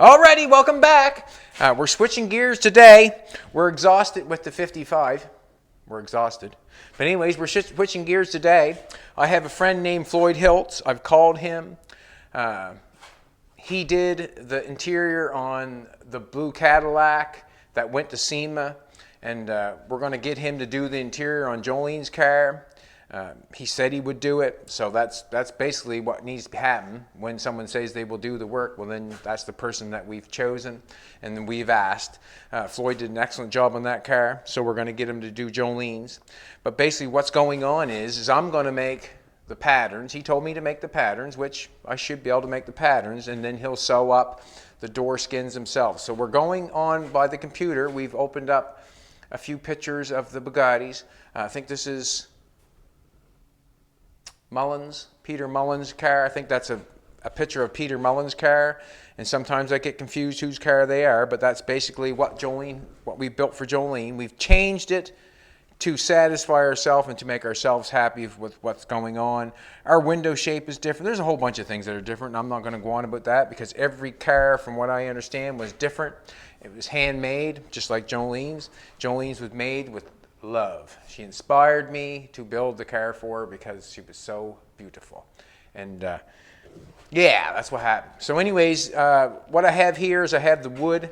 Alrighty, welcome back. We're switching gears today. We're exhausted with the 55. We're exhausted. But anyways, we're switching gears today. I have a friend named Floyd Hiltz. I've called him. He did the interior on the blue Cadillac that went to SEMA. And we're going to get him to do the interior on Jolene's car. He said he would do it, so that's basically what needs to happen. When someone says they will do the work, well then that's the person that we've chosen and then we've asked. Floyd did an excellent job on that car, so we're going to get him to do Jolene's. But basically what's going on is I'm going to make the patterns. He told me to make the patterns, which I should be able to make the patterns, and then he'll sew up the door skins themselves. So we're going on by the computer. We've opened up a few pictures of the Bugattis. I think this is Peter Mullen's car. I think that's a picture of Peter Mullen's car, and sometimes I get confused whose car they are, but that's basically what we built for Jolene. We've changed it to satisfy ourselves and to make ourselves happy with what's going on. Our window shape is different. There's a whole bunch of things that are different, and I'm not going to go on about that because every car, from what I understand, was different. It was handmade, just like Jolene's. Jolene's was made with love. She inspired me to build the car for her because she was so beautiful. And yeah, that's what happened. So anyways, what I have here is I have the wood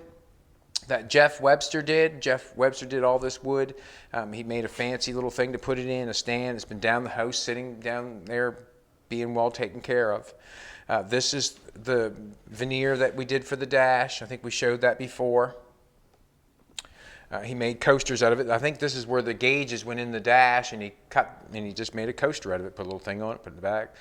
that Jeff Webster did. Jeff Webster did all this wood. He made a fancy little thing to put it in, a stand. It's been down the house, sitting down there, being well taken care of. This is the veneer that we did for the dash. I think we showed that before. He made coasters out of it. I think this is where the gauges went in the dash, and he just made a coaster out of it, put a little thing on it, put it back.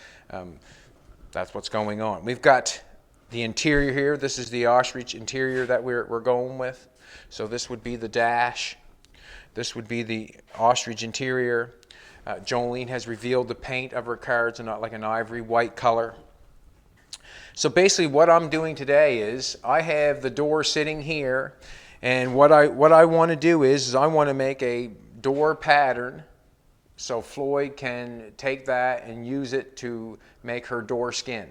That's what's going on. We've got the interior here. This is the ostrich interior that we're going with. So this would be the dash. This would be the ostrich interior. Jolene has revealed the paint of her car. It's not like an ivory white color. So basically what I'm doing today is I have the door sitting here. And what I want to do is I want to make a door pattern so Floyd can take that and use it to make her door skin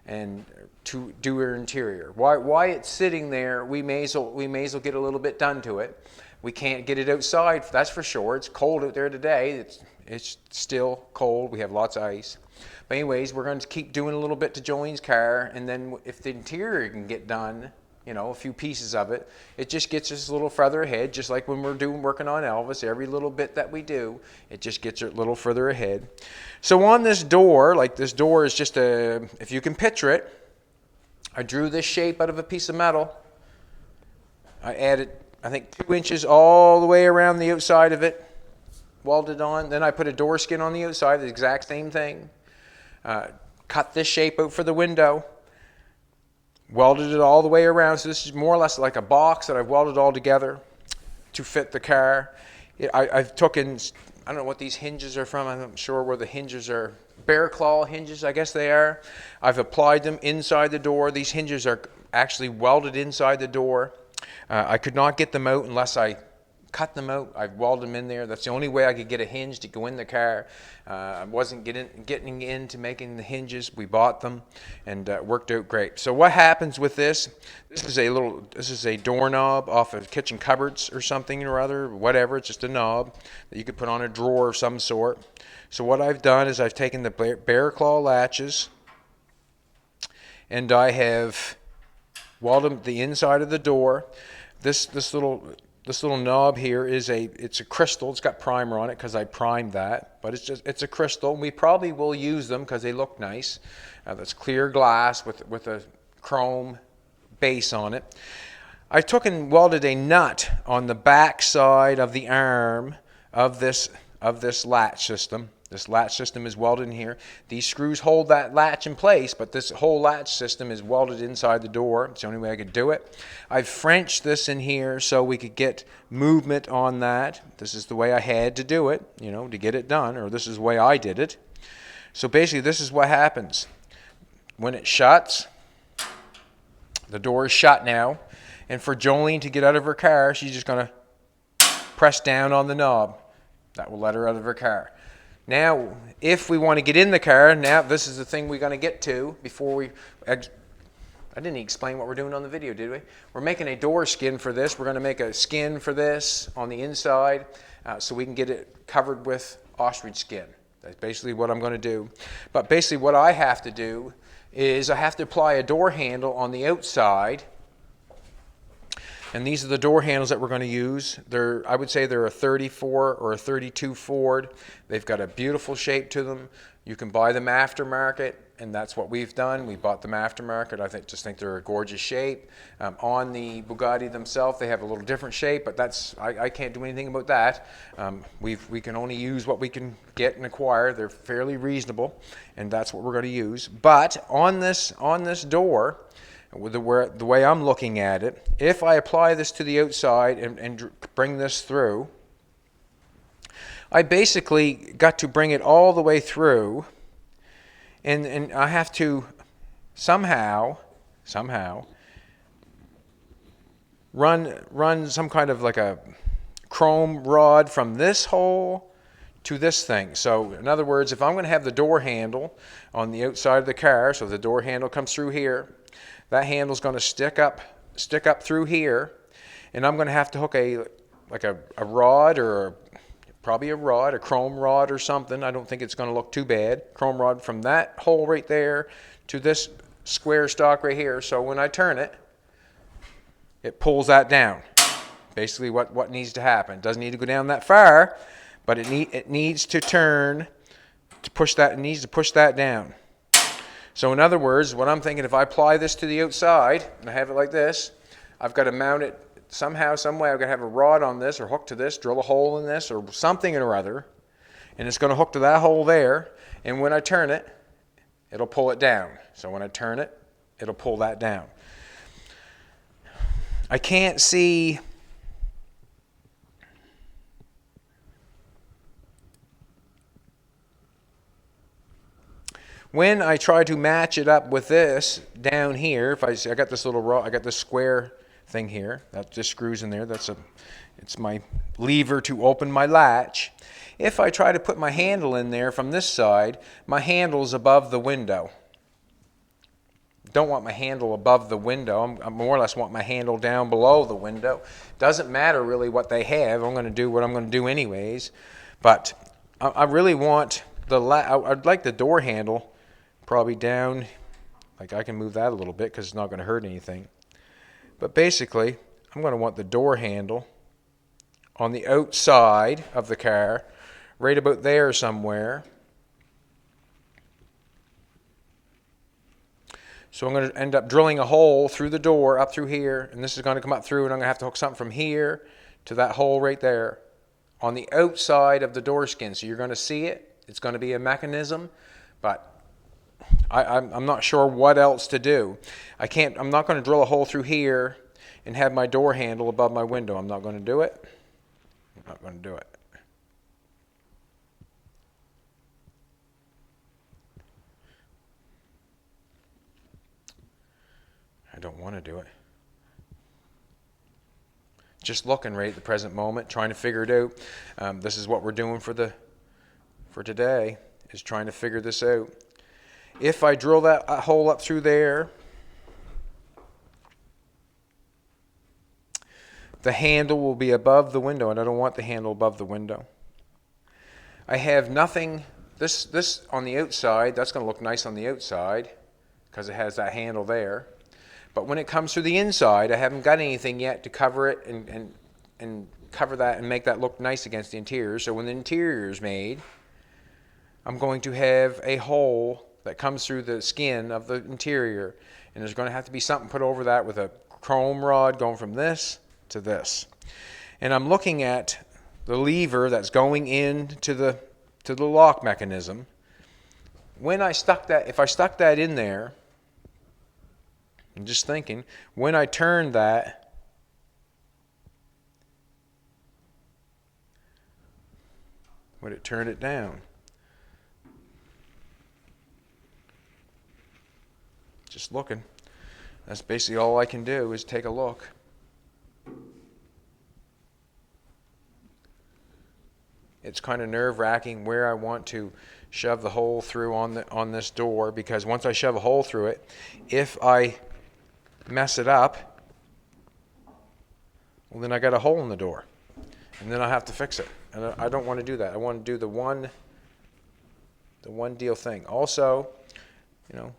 and to do her interior. Why it's sitting there, we may as well get a little bit done to it. We can't get it outside, that's for sure. It's cold out there today. It's still cold. We have lots of ice. But anyways, we're going to keep doing a little bit to Jolene's car, and then if the interior can get done, you know, a few pieces of it, it just gets us a little further ahead, just like when we're working on Elvis. Every little bit that we do, it just gets a little further ahead. So on this door, like this door is just if you can picture it, I drew this shape out of a piece of metal. I added, I think, 2 inches all the way around the outside of it, welded on. Then I put a door skin on the outside, the exact same thing. Cut this shape out for the window. Welded it all the way around, so this is more or less like a box that I've welded all together to fit the car. I've taken, I don't know what these hinges are from. I'm not sure where the hinges are. Bear claw hinges, I guess they are. I've applied them inside the door. These hinges are actually welded inside the door. I could not get them out unless I cut them out. I've welded them in there. That's the only way I could get a hinge to go in the car. I wasn't getting into making the hinges. We bought them, and worked out great. So what happens with this? This is a doorknob off of kitchen cupboards or something or other, whatever. It's just a knob that you could put on a drawer of some sort. So what I've done is I've taken the bear claw latches, and I have welded the inside of the door. This little knob here it's a crystal. It's got primer on it because I primed that, but it's a crystal. We probably will use them because they look nice. That's clear glass with a chrome base on it. I took and welded a nut on the back side of the arm of this latch system. This latch system is welded in here. These screws hold that latch in place, but this whole latch system is welded inside the door. It's the only way I could do it. I've Frenched this in here so we could get movement on that. This is the way I had to do it, you know, to get it done, or this is the way I did it. So basically this is what happens. When it shuts, the door is shut now, and for Jolene to get out of her car, she's just going to press down on the knob. That will let her out of her car. Now, if we want to get in the car, now this is the thing we're going to get to before we I didn't explain what we're doing on the video, did we? We're making a door skin for this. We're going to make a skin for this on the inside so we can get it covered with ostrich skin. That's basically what I'm going to do. But basically what I have to do is I have to apply a door handle on the outside. And these are the door handles that we're going to use. I would say they're a 34 or a 32 Ford. They've got a beautiful shape to them. You can buy them aftermarket, and that's what we've done. We bought them aftermarket. I just think they're a gorgeous shape. On the Bugatti themselves, they have a little different shape, but I can't do anything about that. We can only use what we can get and acquire. They're fairly reasonable, and that's what we're going to use. But on this door, the way I'm looking at it, if I apply this to the outside and bring this through, I basically got to bring it all the way through, and I have to somehow run some kind of like a chrome rod from this hole to this thing. So in other words, if I'm going to have the door handle on the outside of the car, so the door handle comes through here, that handle's going to stick up through here, and I'm going to have to hook a rod or probably a chrome rod or something. I don't think it's going to look too bad. Chrome rod from that hole right there to this square stock right here. So when I turn it, it pulls that down. Basically what needs to happen. It doesn't need to go down that far, but it needs to turn to push that. It needs to push that down. So in other words, what I'm thinking, if I apply this to the outside and I have it like this, I've got to mount it somehow, some way. I've got to have a rod on this or hook to this, drill a hole in this or something or other, and it's going to hook to that hole there, and when I turn it, it'll pull it down. So when I turn it, it'll pull that down. I can't see when I try to match it up with this down here. If I got this little rod, I got this square thing here that just screws in there. It's my lever to open my latch. If I try to put my handle in there from this side, my handle's above the window. Don't want my handle above the window. I more or less want my handle down below the window. Doesn't matter really what they have. I'm going to do what I'm going to do anyways. But I really want I'd like the door handle probably down. Like I can move that a little bit because it's not going to hurt anything. But basically, I'm going to want the door handle on the outside of the car, right about there somewhere. So I'm going to end up drilling a hole through the door, up through here, and this is going to come up through, and I'm going to have to hook something from here to that hole right there on the outside of the door skin. So you're going to see it. It's going to be a mechanism, but I'm not sure what else to do. I'm not going to drill a hole through here and have my door handle above my window. I'm not going to do it. I'm not going to do it. I don't want to do it. Just looking right at the present moment, trying to figure it out. This is what we're doing for today, is trying to figure this out. If I drill that hole up through there, the handle will be above the window, and I don't want the handle above the window. I have nothing, this on the outside, that's going to look nice on the outside because it has that handle there. But when it comes to the inside, I haven't got anything yet to cover it and cover that and make that look nice against the interior. So when the interior is made, I'm going to have a hole that comes through the skin of the interior, and there's going to have to be something put over that with a chrome rod going from this to this. And I'm looking at the lever that's going into the lock mechanism. When I stuck that, if I stuck that in there, I'm just thinking, when I turn that, would it turn it down? Just looking. That's basically all I can do is take a look. It's kind of nerve-wracking where I want to shove the hole through on this door, because once I shove a hole through it, if I mess it up, well, then I got a hole in the door, and then I have to fix it. And I don't want to do that. I want to do the one deal thing. Also, you know,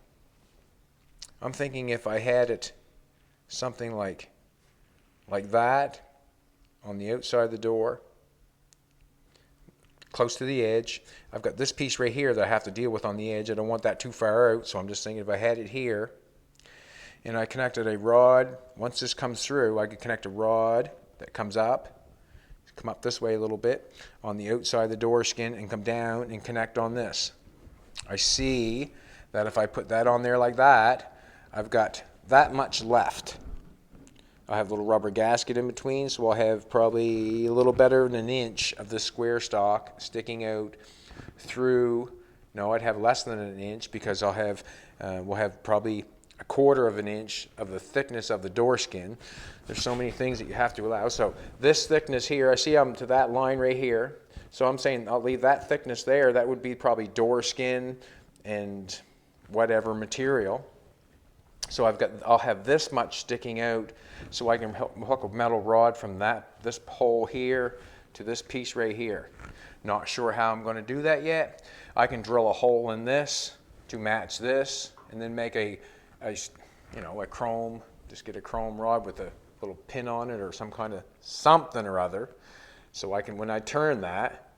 I'm thinking if I had it something like that on the outside of the door, close to the edge. I've got this piece right here that I have to deal with on the edge. I don't want that too far out, so I'm just thinking if I had it here, and I connected a rod, once this comes through, I could connect a rod that comes up, come up this way a little bit, on the outside of the door skin, and come down and connect on this. I see that if I put that on there like that, I've got that much left. I have a little rubber gasket in between, so I'll have probably a little better than an inch of this square stock sticking out through. No, I'd have less than an inch, because we'll have probably a quarter of an inch of the thickness of the door skin. There's so many things that you have to allow. So this thickness here, I see I'm to that line right here. So I'm saying I'll leave that thickness there. That would be probably door skin and whatever material. So I'll have this much sticking out, so I can hook a metal rod from this hole here to this piece right here. Not sure how I'm going to do that yet. I can drill a hole in this to match this, and then make a chrome. Just get a chrome rod with a little pin on it, or some kind of something or other, so I can, when I turn that,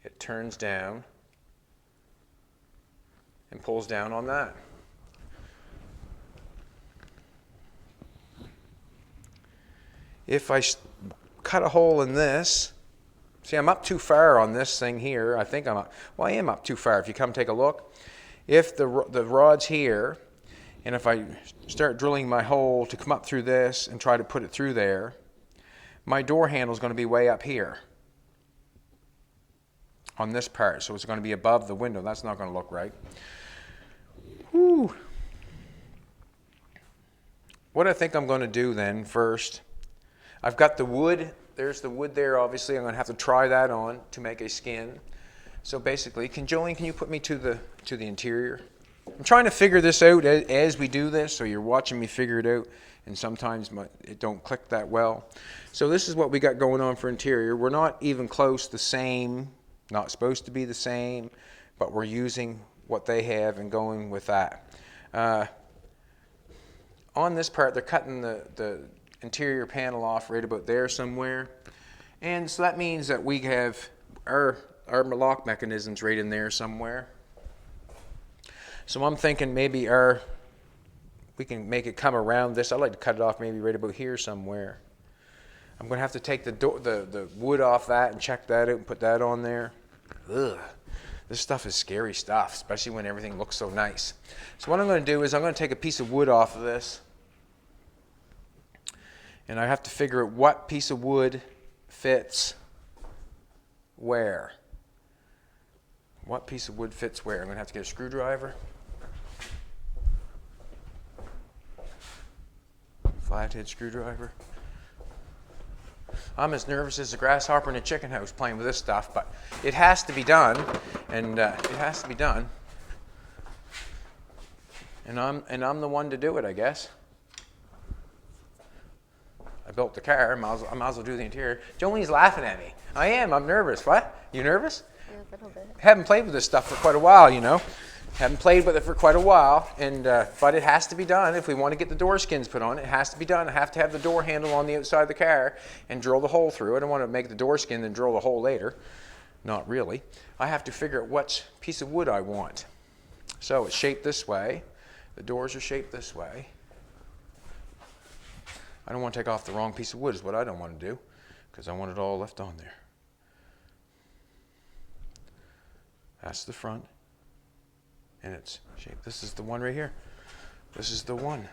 it turns down and pulls down on that. If I cut a hole in this, see, I'm up too far on this thing here. I think I'm up, well, I am up too far. If you come take a look, if the rod's here, and if I start drilling my hole to come up through this and try to put it through there, my door handle is going to be way up here on this part, so it's going to be above the window. That's not going to look right. Whew. What I think I'm going to do then first, I've got the wood. There's the wood there, obviously. I'm going to have to try that on to make a skin. So basically, Jolene, can you put me to the interior? I'm trying to figure this out as we do this, so you're watching me figure it out, and sometimes it don't click that well. So this is what we got going on for interior. We're not even close the same, not supposed to be the same, but we're using what they have and going with that. On this part, they're cutting the interior panel off right about there somewhere, and so that means that we have our lock mechanisms right in there somewhere. So I'm thinking maybe we can make it come around this. I'd like to cut it off maybe right about here somewhere. I'm going to have to take the wood off that and check that out and put that on there. Ugh. This stuff is scary stuff, especially when everything looks so nice. So what I'm going to do is I'm going to take a piece of wood off of this, and I have to figure out what piece of wood fits where. What piece of wood fits where? I'm going to have to get a screwdriver. Flathead screwdriver. I'm as nervous as a grasshopper in a chicken house playing with this stuff, but it has to be done, and it has to be done. And I'm the one to do it, I guess. I built the car. I might as well do the interior. Jolene's laughing at me. I am. I'm nervous. What? You nervous? Yeah, a little bit. Haven't played with this stuff for quite a while, you know. Haven't played with it for quite a while, and but it has to be done. If we want to get the door skins put on, it has to be done. I have to have the door handle on the outside of the car and drill the hole through. I don't want to make the door skin and drill the hole later. Not really. I have to figure out what piece of wood I want. So it's shaped this way. The doors are shaped this way. I don't want to take off the wrong piece of wood is what I don't want to do, because I want it all left on there. That's the front. And it's shaped. This is the one right here. This is the one.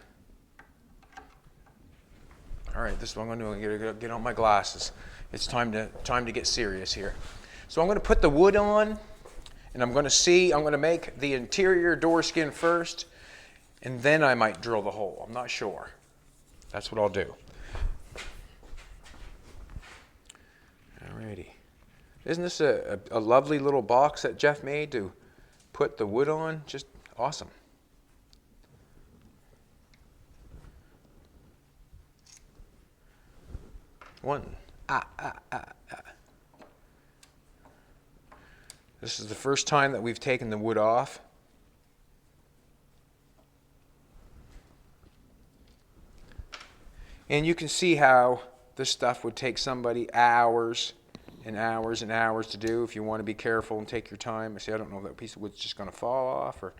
All right, this is what I'm going to do. I'm going to get on my glasses. It's time to get serious here. So I'm going to put the wood on, and I'm going to make the interior door skin first, and then I might drill the hole. I'm not sure. That's what I'll do. Alrighty. Isn't this a lovely little box that Jeff made to put the wood on? Just awesome. One. This is the first time that we've taken the wood off. And you can see how this stuff would take somebody hours and hours and hours to do if you want to be careful and take your time. I see, I don't know if that piece of wood's just going to fall off or...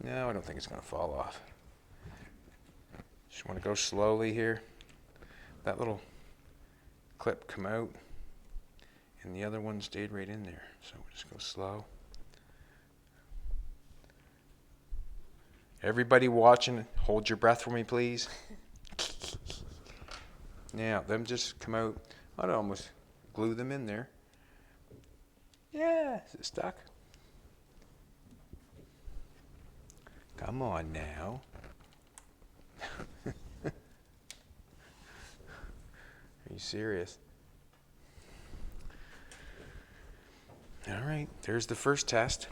No, I don't think it's going to fall off. Just want to go slowly here. That little clip come out and the other one stayed right in there. So we'll just go slow. Everybody watching, hold your breath for me, please. Now, them just come out. I'd almost glue them in there. Yeah, is it stuck? Come on now. Are you serious? All right, there's the first test.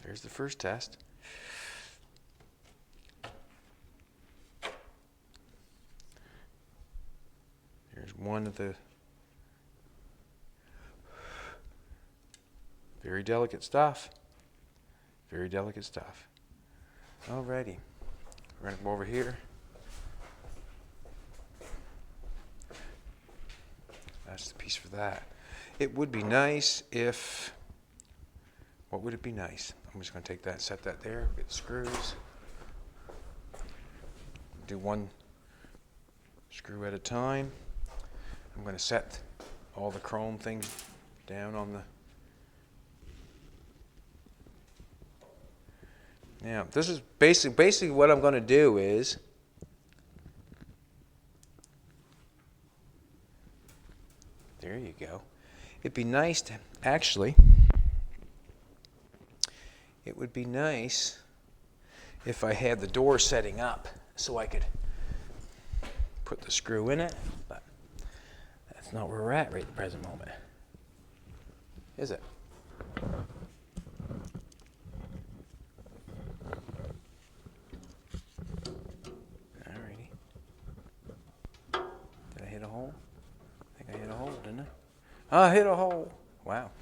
There's the first test. There's one of the very delicate stuff. Very delicate stuff. Alrighty. We're going to go over here. That's the piece for that. It would be nice if... What would it be nice? I'm just going to take that, set that there, get the screws. Do one screw at a time. I'm going to set all the chrome things down on the... Now, this is basically what I'm going to do is... There you go. It'd be nice to actually... It would be nice if I had the door setting up so I could put the screw in it, but that's not where we're at right at the present moment. Is it? Alrighty. Did I hit a hole? I think I hit a hole, didn't I? I hit a hole. Wow.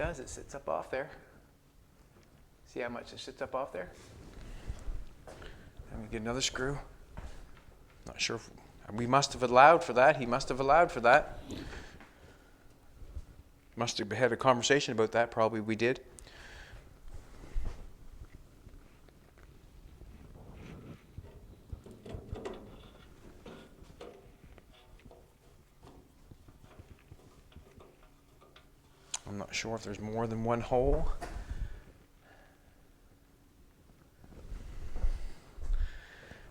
It sits up off there. See how much it sits up off there? I'm gonna get another screw. Not sure if we must have allowed for that. He must have allowed for that. Must have had a conversation about that. Probably we did. I'm not sure if there's more than one hole.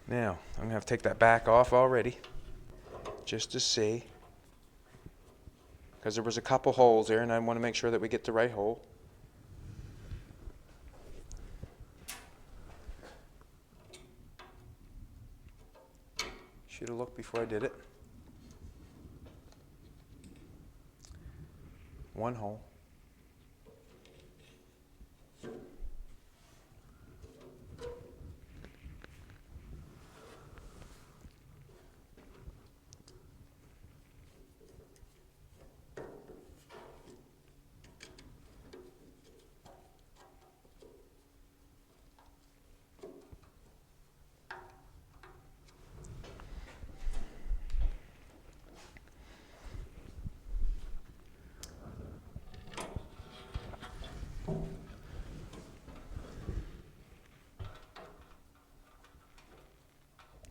Now, I'm going to have to take that back off already, just to see. Because there was a couple holes there, and I want to make sure that we get the right hole. Should have looked before I did it. One hole.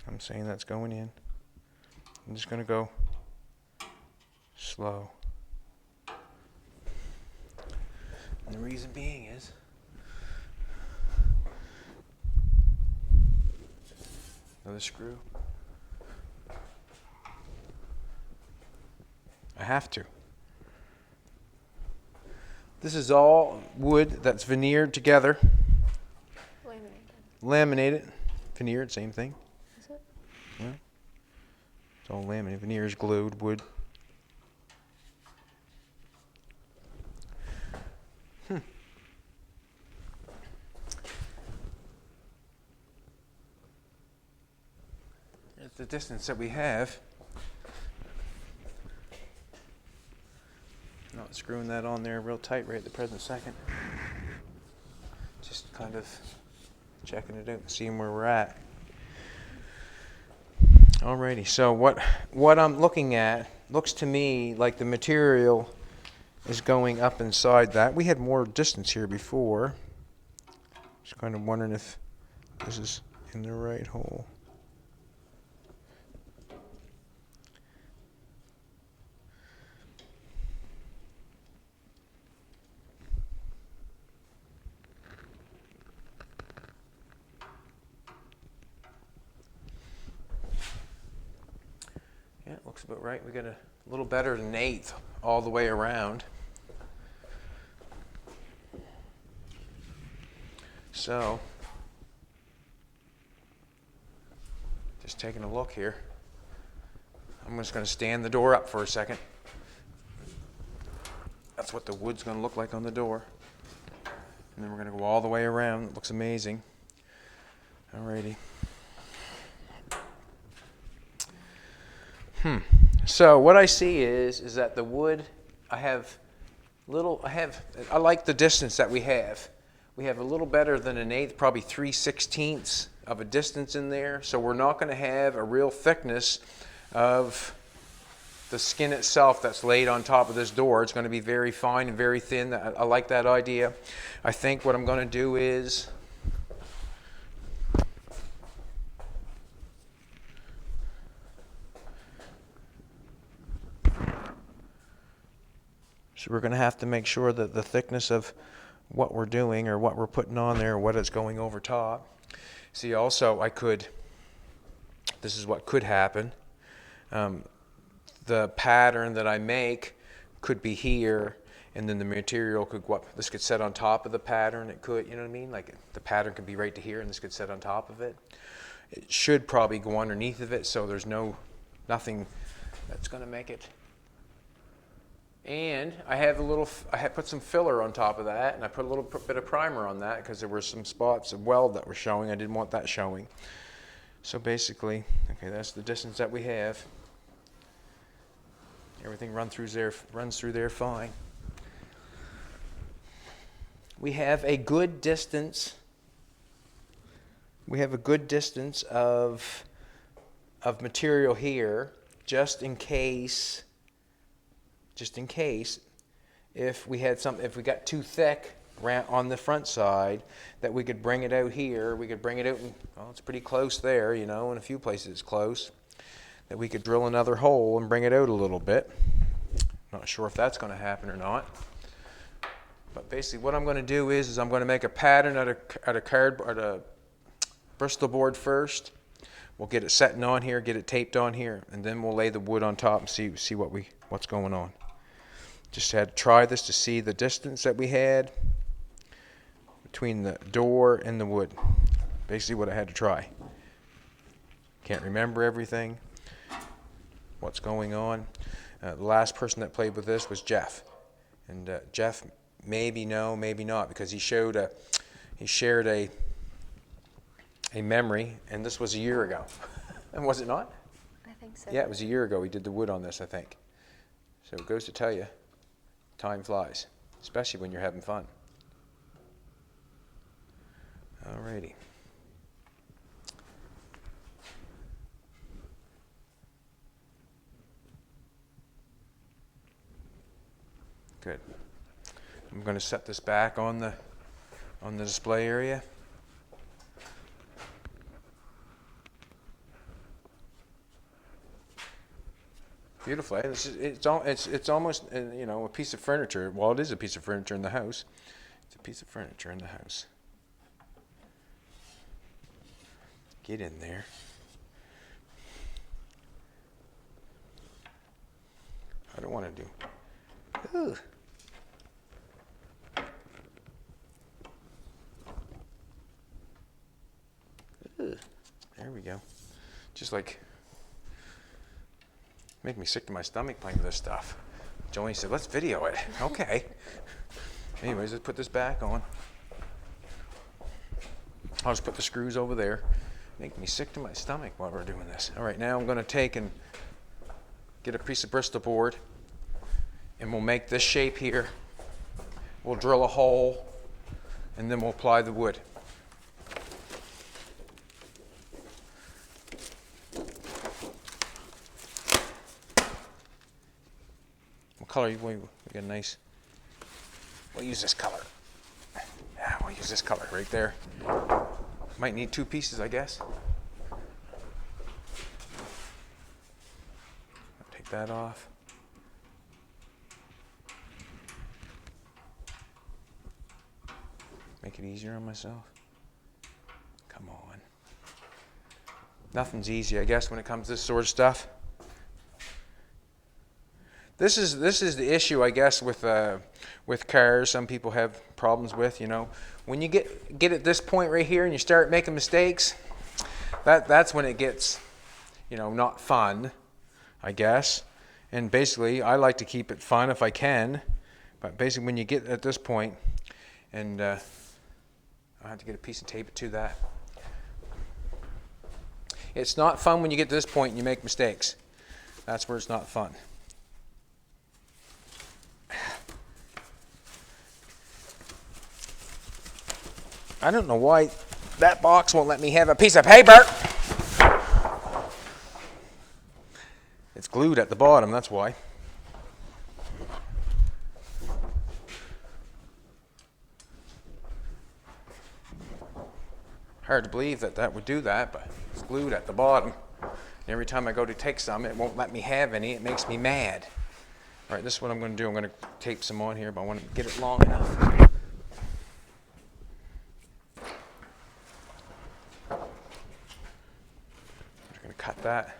I'm saying that's going in. I'm just going to go slow. And the reason being is another screw. I have to. This is all wood that's veneered together. Laminated. Veneered, same thing. Is it? Yeah. It's all laminated. Veneer is glued wood. Here's the distance that we have. Not screwing that on there real tight right at the present second. Just kind of checking it out and seeing where we're at. Alrighty, so what I'm looking at looks to me like the material is going up inside that. We had more distance here before. Just kind of wondering if this is in the right hole. Yeah, it looks about right. We got a little better than an eighth all the way around. So, just taking a look here. I'm just going to stand the door up for a second. That's what the wood's going to look like on the door. And then we're going to go all the way around. It looks amazing. Alrighty. So what I see is that the wood, I like the distance that we have. We have a little better than an eighth, probably 3/16 of a distance in there. So we're not going to have a real thickness of the skin itself that's laid on top of this door. It's going to be very fine and very thin. I like that idea. I think what I'm going to do is so we're going to have to make sure that the thickness of what we're doing or what we're putting on there, what it's going over top. See, also this is what could happen. The pattern that I make could be here, and then the material could go up. This could set on top of the pattern. It could, you know what I mean? Like the pattern could be right to here, and this could set on top of it. It should probably go underneath of it, so there's nothing that's going to make it. And I had put some filler on top of that, and I put a little bit of primer on that because there were some spots of weld that were showing. I didn't want that showing. So basically, okay, that's the distance that we have. Everything runs through there fine. We have a good distance. We have a good distance of material here, just in case if we got too thick on the front side, that we could bring it out here. We could bring it out, and well, it's pretty close there, you know, in a few places it's close. That we could drill another hole and bring it out a little bit. Not sure if that's going to happen or not. But basically what I'm going to do is I'm going to make a pattern out of Bristol board first. We'll get it setting on here, get it taped on here, and then we'll lay the wood on top and see what's going on. Just had to try this to see the distance that we had between the door and the wood. Basically what I had to try. Can't remember everything. What's going on. The last person that played with this was Jeff. And Jeff maybe not, because he shared a memory, and this was a year ago. And was it not? I think so. Yeah, it was a year ago we did the wood on this, I think. So it goes to tell you, time flies, especially when you're having fun. Alrighty. Good. I'm going to set this back on the display area. Beautiful. It's almost, you know, a piece of furniture. Well, it is a piece of furniture in the house. It's a piece of furniture in the house. Get in there. I don't want to do. Ooh. Ooh. There we go. Just like. Make me sick to my stomach playing with this stuff. Jolene said, let's video it. Okay. Anyways, let's put this back on. I'll just put the screws over there. Make me sick to my stomach while we're doing this. All right, now I'm going to take and get a piece of Bristol board, and we'll make this shape here. We'll drill a hole, and then we'll apply the wood. What color you want? We got a nice. We'll use this color. Yeah, we'll use this color right there. Might need 2 pieces, I guess. Take that off. Make it easier on myself. Come on. Nothing's easy, I guess, when it comes to this sort of stuff. This is the issue, I guess, with cars. Some people have problems with, you know, when you get at this point right here and you start making mistakes, that's when it gets, you know, not fun, I guess. And basically, I like to keep it fun if I can, but basically when you get at this point, and I have to get a piece of tape to that. It's not fun when you get to this point and you make mistakes. That's where it's not fun. I don't know why that box won't let me have a piece of paper. It's glued at the bottom, that's why. Hard to believe that would do that, but it's glued at the bottom. And every time I go to take some, it won't let me have any. It makes me mad. All right, this is what I'm going to do. I'm going to tape some on here, but I want to get it long enough. Cut that.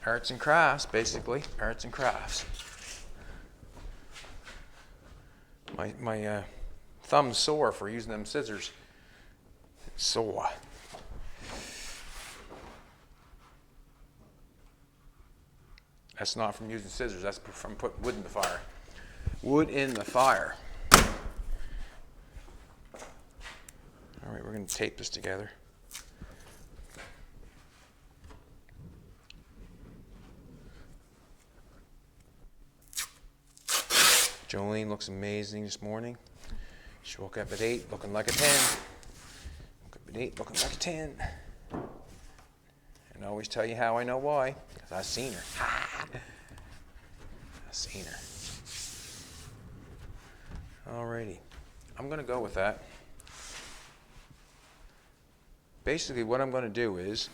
Arts and crafts, basically. Arts and crafts. My thumb's sore for using them scissors. It's sore. That's not from using scissors. That's from putting wood in the fire. Wood in the fire. All right, we're going to tape this together. Jolene looks amazing this morning. She woke up at 8 looking like a 10. Woke up at 8 looking like a 10. And I always tell you how I know why, because I've seen her. I've seen her. Alrighty, I'm going to go with that. Basically, what I'm going to do is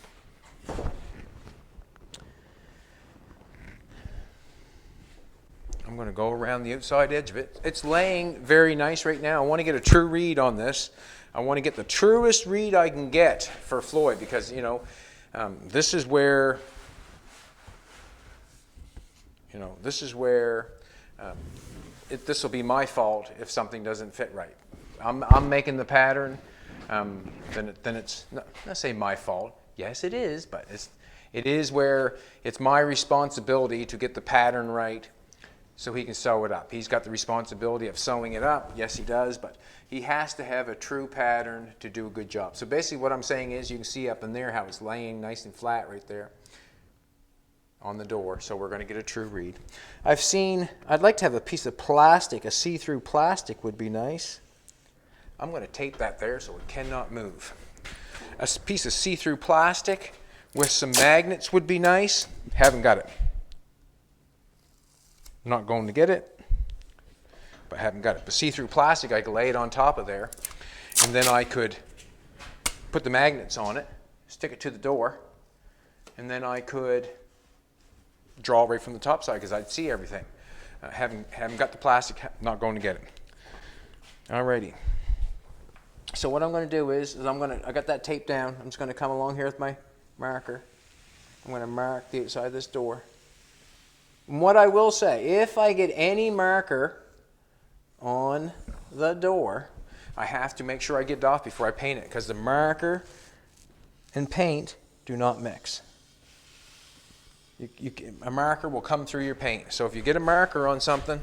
I'm going to go around the outside edge of it. It's laying very nice right now. I want to get a true read on this. I want to get the truest read I can get for Floyd, because, you know, this is where, you know, this will be my fault if something doesn't fit right. I'm making the pattern. Then it's not say my fault. Yes, it is, but it is where it's my responsibility to get the pattern right so he can sew it up. He's got the responsibility of sewing it up. Yes, he does, but he has to have a true pattern to do a good job. So basically what I'm saying is, you can see up in there how it's laying nice and flat right there on the door. So we're going to get a true read. I'd like to have a piece of plastic, a see-through plastic would be nice. I'm going to tape that there so it cannot move. A piece of see-through plastic with some magnets would be nice. Haven't got it. I'm not going to get it, but haven't got it. But see-through plastic, I could lay it on top of there, and then I could put the magnets on it, stick it to the door, and then I could draw right from the top side because I'd see everything. Haven't got the plastic, not going to get it. Alrighty. So what I'm going to do is I got that taped down. I'm just going to come along here with my marker. I'm going to mark the outside of this door. And what I will say, if I get any marker on the door, I have to make sure I get it off before I paint it, because the marker and paint do not mix. a marker will come through your paint. So if you get a marker on something,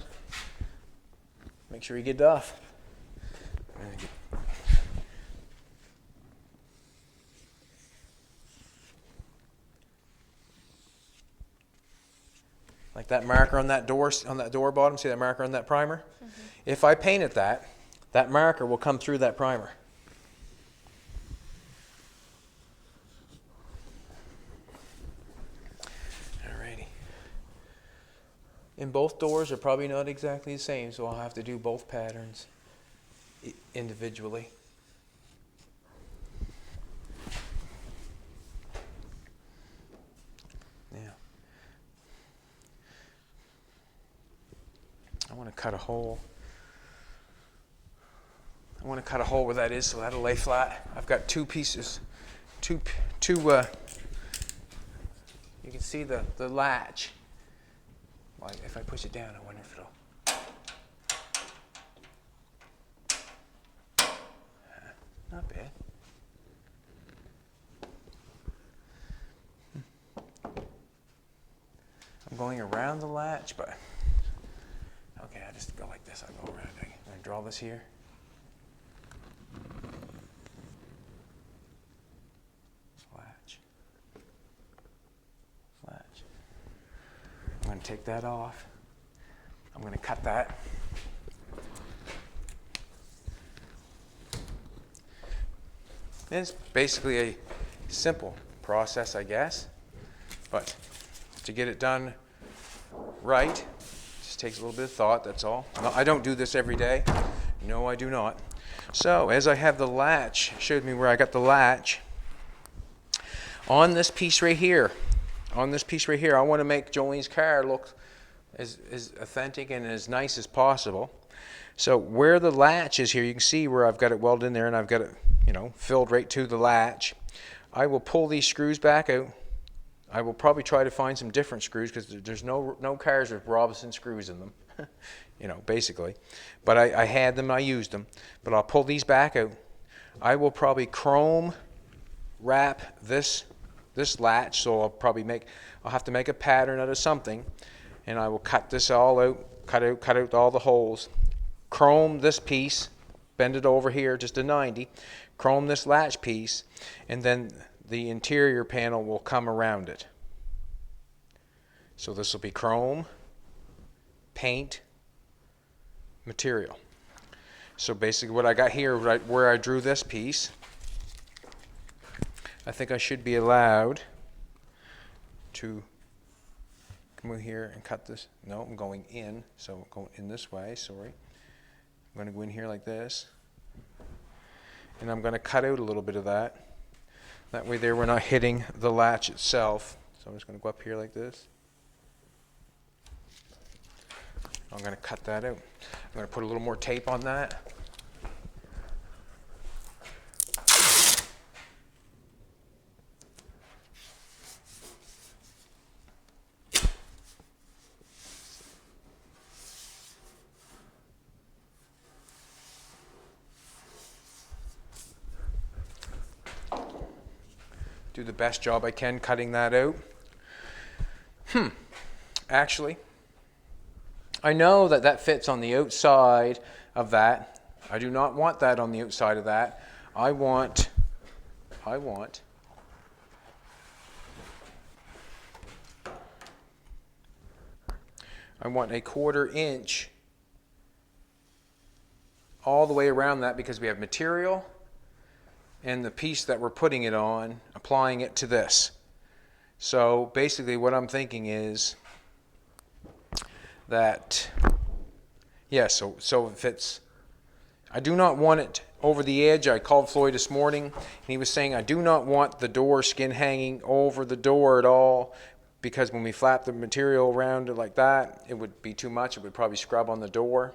make sure you get it off. Like that marker on that door bottom, see that marker on that primer? Mm-hmm. If I painted that, that marker will come through that primer. Alrighty. And both doors are probably not exactly the same, so I'll have to do both patterns individually. I want to cut a hole. I want to cut a hole where that is so that'll lay flat. I've got two pieces. You can see the latch. Like if I push it down, I wonder if it'll. Not bad. I'm going around the latch, but. Okay, I just go like this. I go around. I draw this here. Latch. I'm going to take that off. I'm going to cut that. And it's basically a simple process, I guess. But to get it done right, takes a little bit of thought, that's all. No, I don't do this every day. No, I do not. So, as I have the latch, showed me where I got the latch. On this piece right here, I want to make Jolene's car look as authentic and as nice as possible. So, where the latch is here, you can see where I've got it welded in there and I've got it, filled right to the latch. I will pull these screws back out. I will probably try to find some different screws because there's no cars with Robinson screws in them, basically. But I had them, I used them. But I'll pull these back out. I will probably chrome wrap this latch, so I'll have to make a pattern out of something, and I will cut this all out, cut out all the holes, chrome this piece, bend it over here just to 90, chrome this latch piece, and then the interior panel will come around it. So this will be chrome, paint, material. So basically what I got here, right where I drew this piece, I think I should be allowed to come in here and cut this. No, I'm going in, so I'm going in this way, sorry. I'm going to go in here like this. And I'm going to cut out a little bit of that. That way there we're not hitting the latch itself. So I'm just going to go up here like this. I'm going to cut that out. I'm going to put a little more tape on that. Do the best job I can cutting that out. Actually, I know that fits on the outside of that. I do not want that on the outside of that. I want a 1/4 inch all the way around that because we have material and the piece that we're putting it on, applying it to this. So basically what I'm thinking is that, so it fits. I do not want it over the edge. I called Floyd this morning and he was saying I do not want the door skin hanging over the door at all because when we flap the material around it like that, it would be too much. It would probably scrub on the door.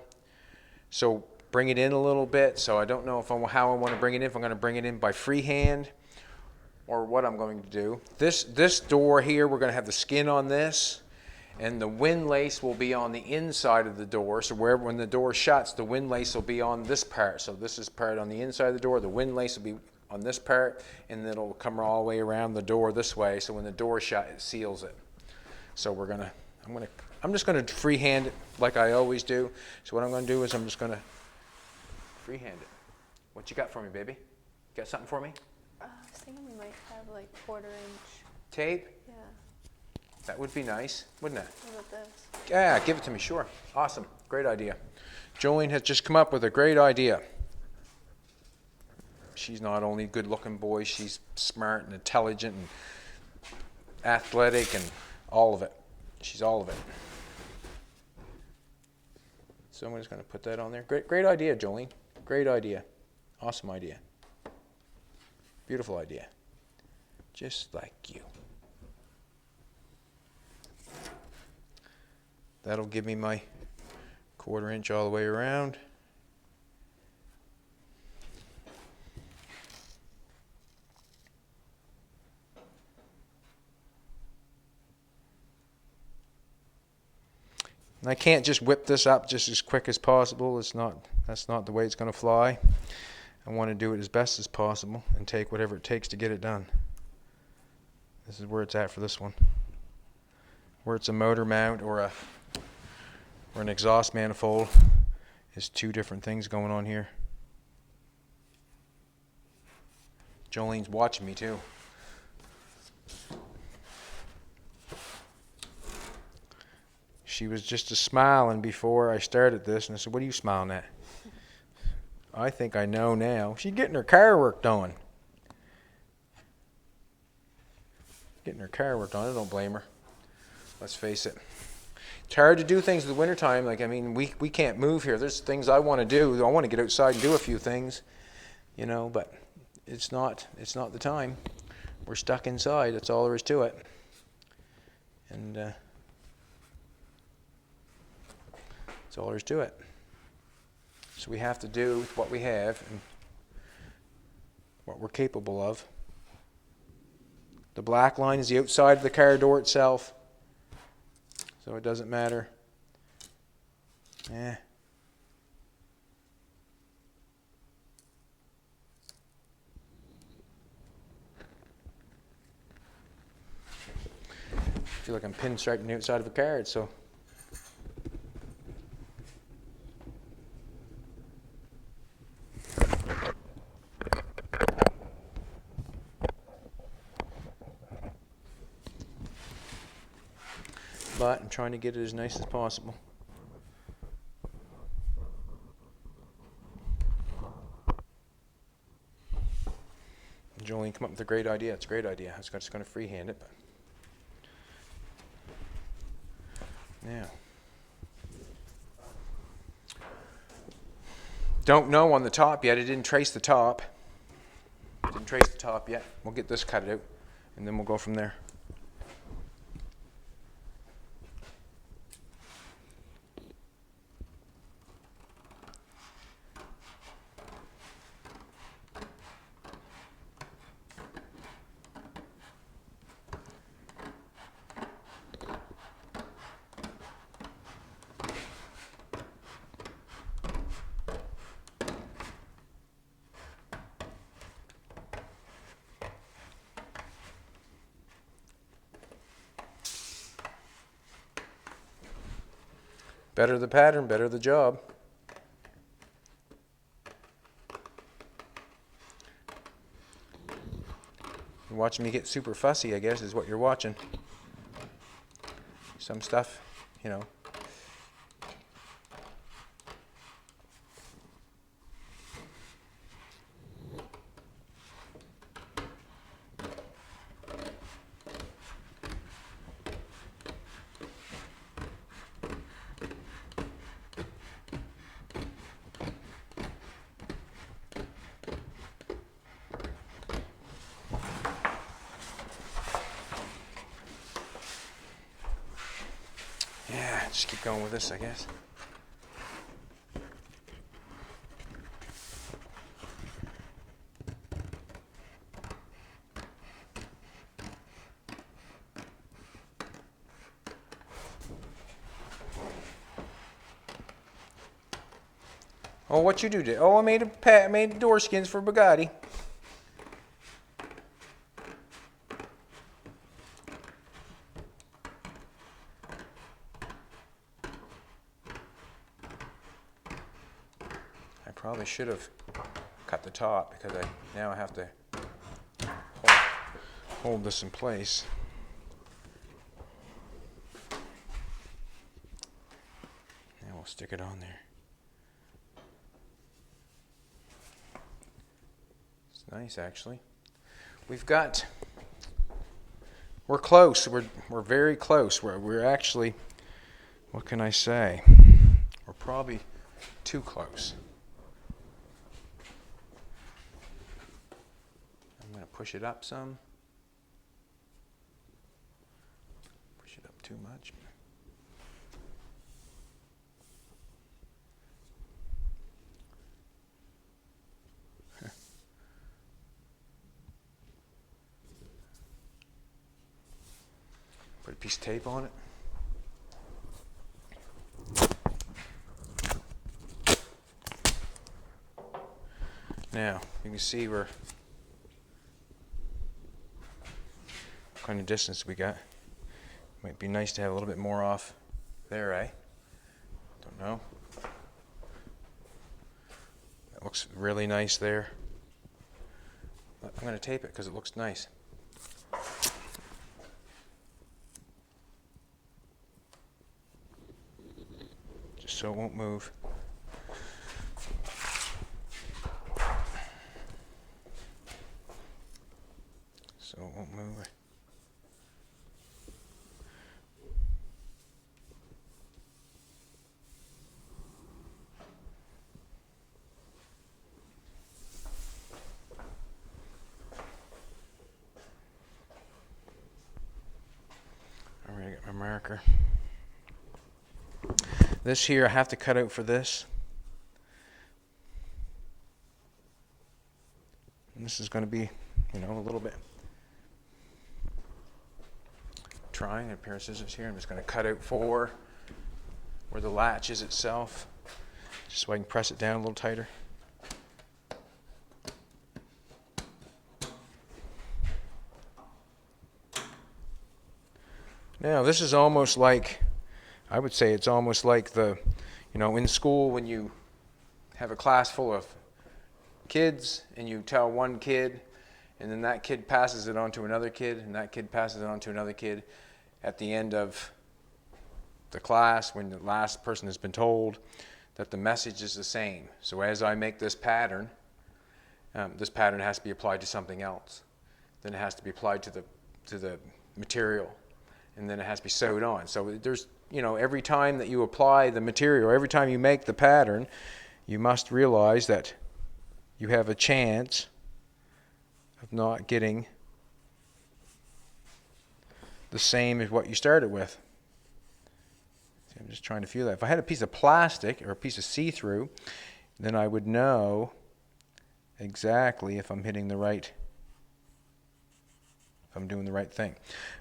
So bring it in a little bit. So I don't know how I want to bring it in. If I'm going to bring it in by freehand or what I'm going to do. This door here, we're going to have the skin on this, and the windlace will be on the inside of the door. So when the door shuts, the windlace will be on this part. So this is part on the inside of the door. The windlace will be on this part, and then it'll come all the way around the door this way. So when the door shut, it seals it. So I'm just gonna freehand it like I always do. So what I'm gonna do is I'm just gonna freehand it. What you got for me, baby? Got something for me? I was thinking we might have like 1/4 inch. Tape? Yeah. That would be nice, wouldn't it? What about this? Yeah, give it to me, sure. Awesome, great idea. Jolene has just come up with a great idea. She's not only a good looking boy, she's smart and intelligent and athletic and all of it. She's all of it. So I'm just going to put that on there. Great idea, Jolene. Great idea. Awesome idea. Beautiful idea. Just like you. That'll give me my 1/4 inch all the way around. And I can't just whip this up just as quick as possible. That's not the way it's going to fly. I want to do it as best as possible and take whatever it takes to get it done. This is where it's at for this one. Where it's a motor mount or an exhaust manifold is two different things going on here. Jolene's watching me too. She was just smiling before I started this, and I said, "What are you smiling at?" I think I know now. She's getting her car worked on. Getting her car worked on. I don't blame her. Let's face it. It's hard to do things in the wintertime. Like, I mean, we can't move here. There's things I want to do. I want to get outside and do a few things, you know, but it's not the time. We're stuck inside. That's all there is to it. And that's all there is to it. So we have to do with what we have and what we're capable of. The black line is the outside of the car door itself, so it doesn't matter. I feel like I'm pinstriping the outside of a car, so. But I'm trying to get it as nice as possible. Jolene come up with a great idea. It's a great idea. I was just going to freehand it. But now, don't know on the top yet. I didn't trace the top. Didn't trace the top yet. We'll get this cut out, and then we'll go from there. Better the pattern, better the job. You're watching me get super fussy, I guess, is what you're watching. Some stuff, you know. Just keep going with this, I guess. Oh, what you do today? Oh, I made door skins for Bugatti. Probably should have cut the top because now I have to hold this in place. And we'll stick it on there. It's nice, actually. We're close. We're very close. We're actually, what can I say? We're probably too close. I'm going to push it up some. Push it up too much. Put a piece of tape on it. Now, you can see what kind of distance we got. Might be nice to have a little bit more off there, eh? Don't know. That looks really nice there. I'm going to tape it because it looks nice. Just so it won't move. So it won't move. I'm going to get my marker. This here I have to cut out for this. And this is going to be, a little bit trying. A pair of scissors here. I'm just going to cut out for where the latch is itself, just so I can press it down a little tighter. Now this is almost like, I would say it's almost like in school when you have a class full of kids and you tell one kid and then that kid passes it on to another kid and that kid passes it on to another kid. At the end of the class, when the last person has been told, that the message is the same. So as I make this pattern has to be applied to something else. Then it has to be applied to the material, and then it has to be sewed on. So there's, every time that you apply the material, every time you make the pattern, you must realize that you have a chance of not getting the same as what you started with. See, I'm just trying to feel that. If I had a piece of plastic or a piece of see-through, then I would know exactly if I'm hitting the right, if I'm doing the right thing.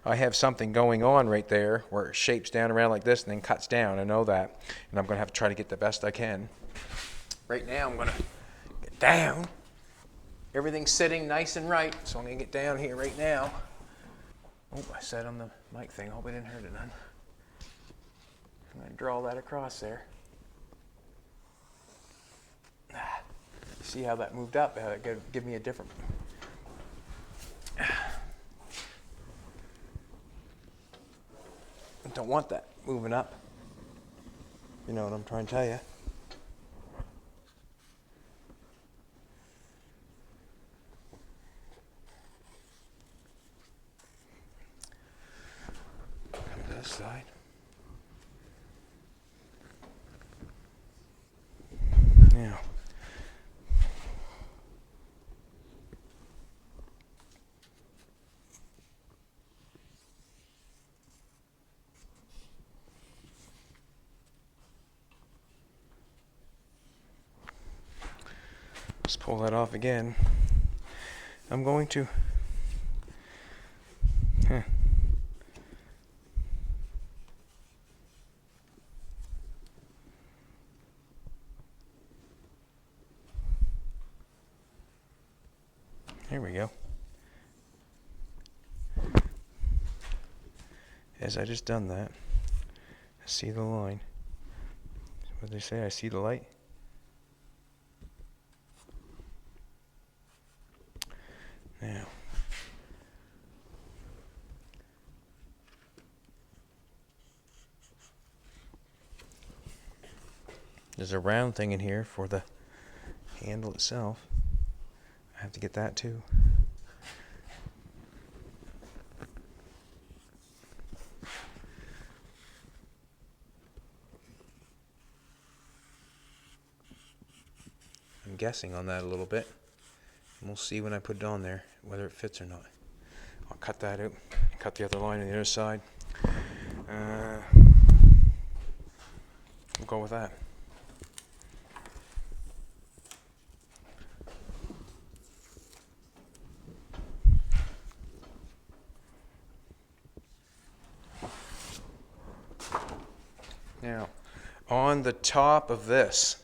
I have something going on right there where it shapes down around like this and then cuts down. I know that, and I'm going to have to try to get the best I can. Right now I'm going to get down. Everything's sitting nice and right, so I'm going to get down here right now. Oh, I said on the mic thing. I hope I didn't hurt it none. I'm going to draw that across there. See how that moved up? How it give me a different... Don't want that moving up. You know what I'm trying to tell you. Come to this side. Now. Let's pull that off again. I'm going to... Here we go. As I just done that, I see the line. What did they say? I see the light. There's a round thing in here for the handle itself. I have to get that too. I'm guessing on that a little bit. And we'll see when I put it on there whether it fits or not. I'll cut that out. Cut the other line on the other side. We'll go with that. Now, on the top of this,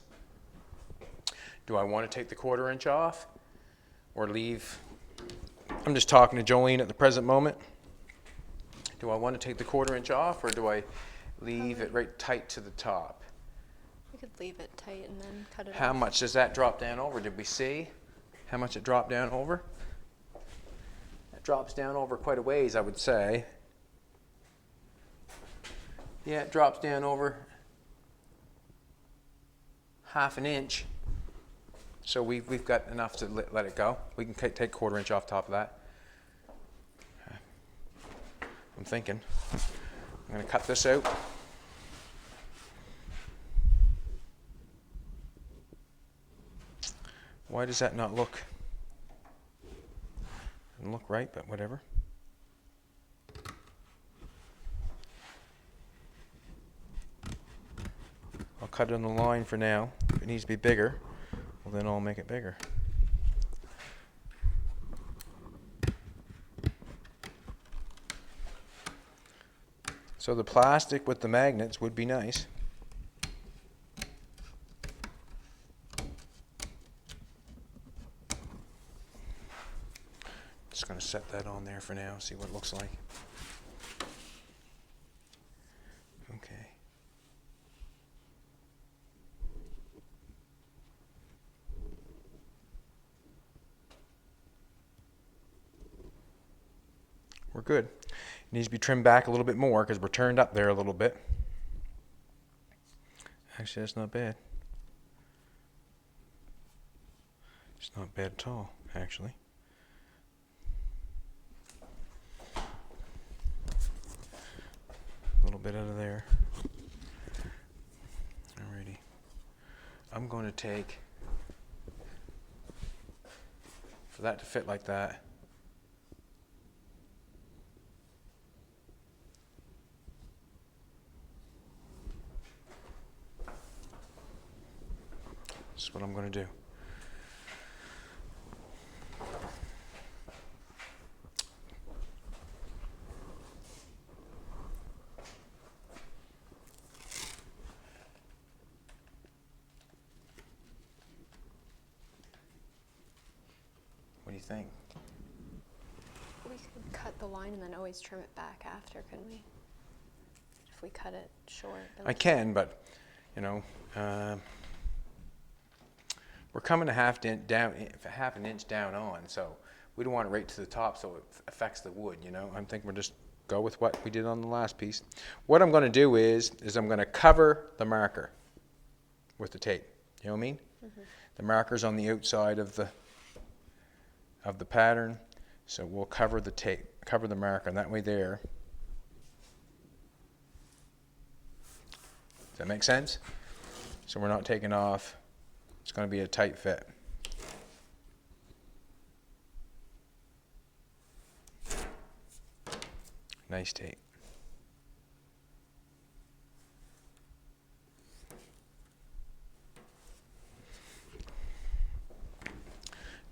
do I want to take the 1/4 inch off or leave? I'm just talking to Jolene at the present moment. Do I want to take the 1/4 inch off or do I leave it right tight to the top? We could leave it tight and then cut it How off. much does that drop down over? Did we see how much it dropped down over? It drops down over quite a ways, I would say. Yeah, it drops down over 1/2 inch. So we've got enough to let it go. We can take 1/4 inch off top of that. I'm thinking. I'm going to cut this out. Why does that not look? Doesn't look right, but whatever. I'll cut it on the line for now. If it needs to be bigger, well then I'll make it bigger. So the plastic with the magnets would be nice. Just going to set that on there for now, see what it looks like. Okay. We're good. It needs to be trimmed back a little bit more because we're turned up there a little bit. Actually, that's not bad. It's not bad at all, actually. A little bit out of there. Alrighty. I'm going to take, for that to fit like that, this is what I'm going to do. What do you think? We could cut the line and then always trim it back after, couldn't we? If we cut it short. I can, but you know, we're coming a half an inch down on, so we don't want it right to the top so it affects the wood. You know, I'm thinking we'll just go with what we did on the last piece. What I'm going to do is I'm going to cover the marker with the tape. You know what I mean? Mm-hmm. The marker's on the outside of the pattern, so we'll cover the tape, cover the marker, and that way there. Does that make sense? So we're not taking off. It's going to be a tight fit. Nice tape.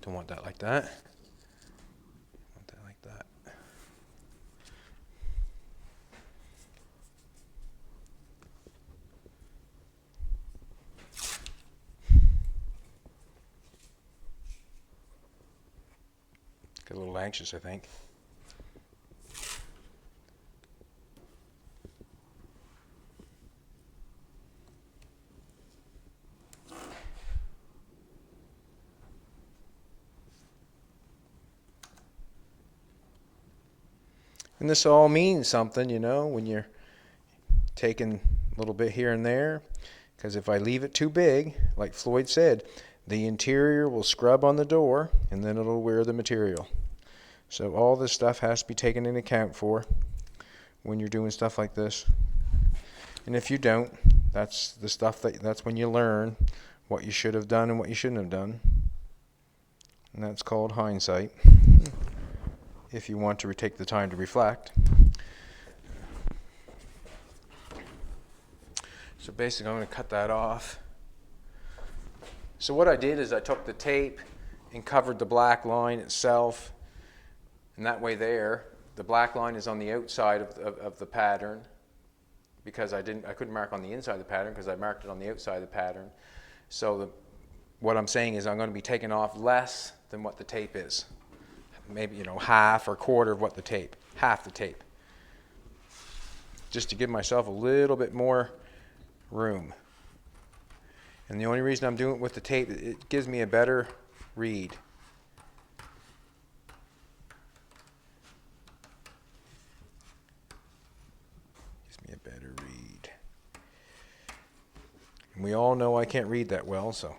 Don't want that like that. Want that like that. Get a little anxious, I think. And this all means something, you know, when you're taking a little bit here and there. Because if I leave it too big, like Floyd said, the interior will scrub on the door and then it'll wear the material. So all this stuff has to be taken into account for when you're doing stuff like this. And if you don't, that's the stuff that's when you learn what you should have done and what you shouldn't have done. And that's called hindsight, if you want to take the time to reflect. So basically I'm going to cut that off. So what I did is I took the tape and covered the black line itself, and that way there, the black line is on the outside of the pattern, because I couldn't mark on the inside of the pattern because I marked it on the outside of the pattern. So what I'm saying is I'm going to be taking off less than what the tape is. Maybe, half or quarter of what the tape, half the tape. Just to give myself a little bit more room. And the only reason I'm doing it with the tape, it gives me a better read. Gives me a better read. And we all know I can't read that well, so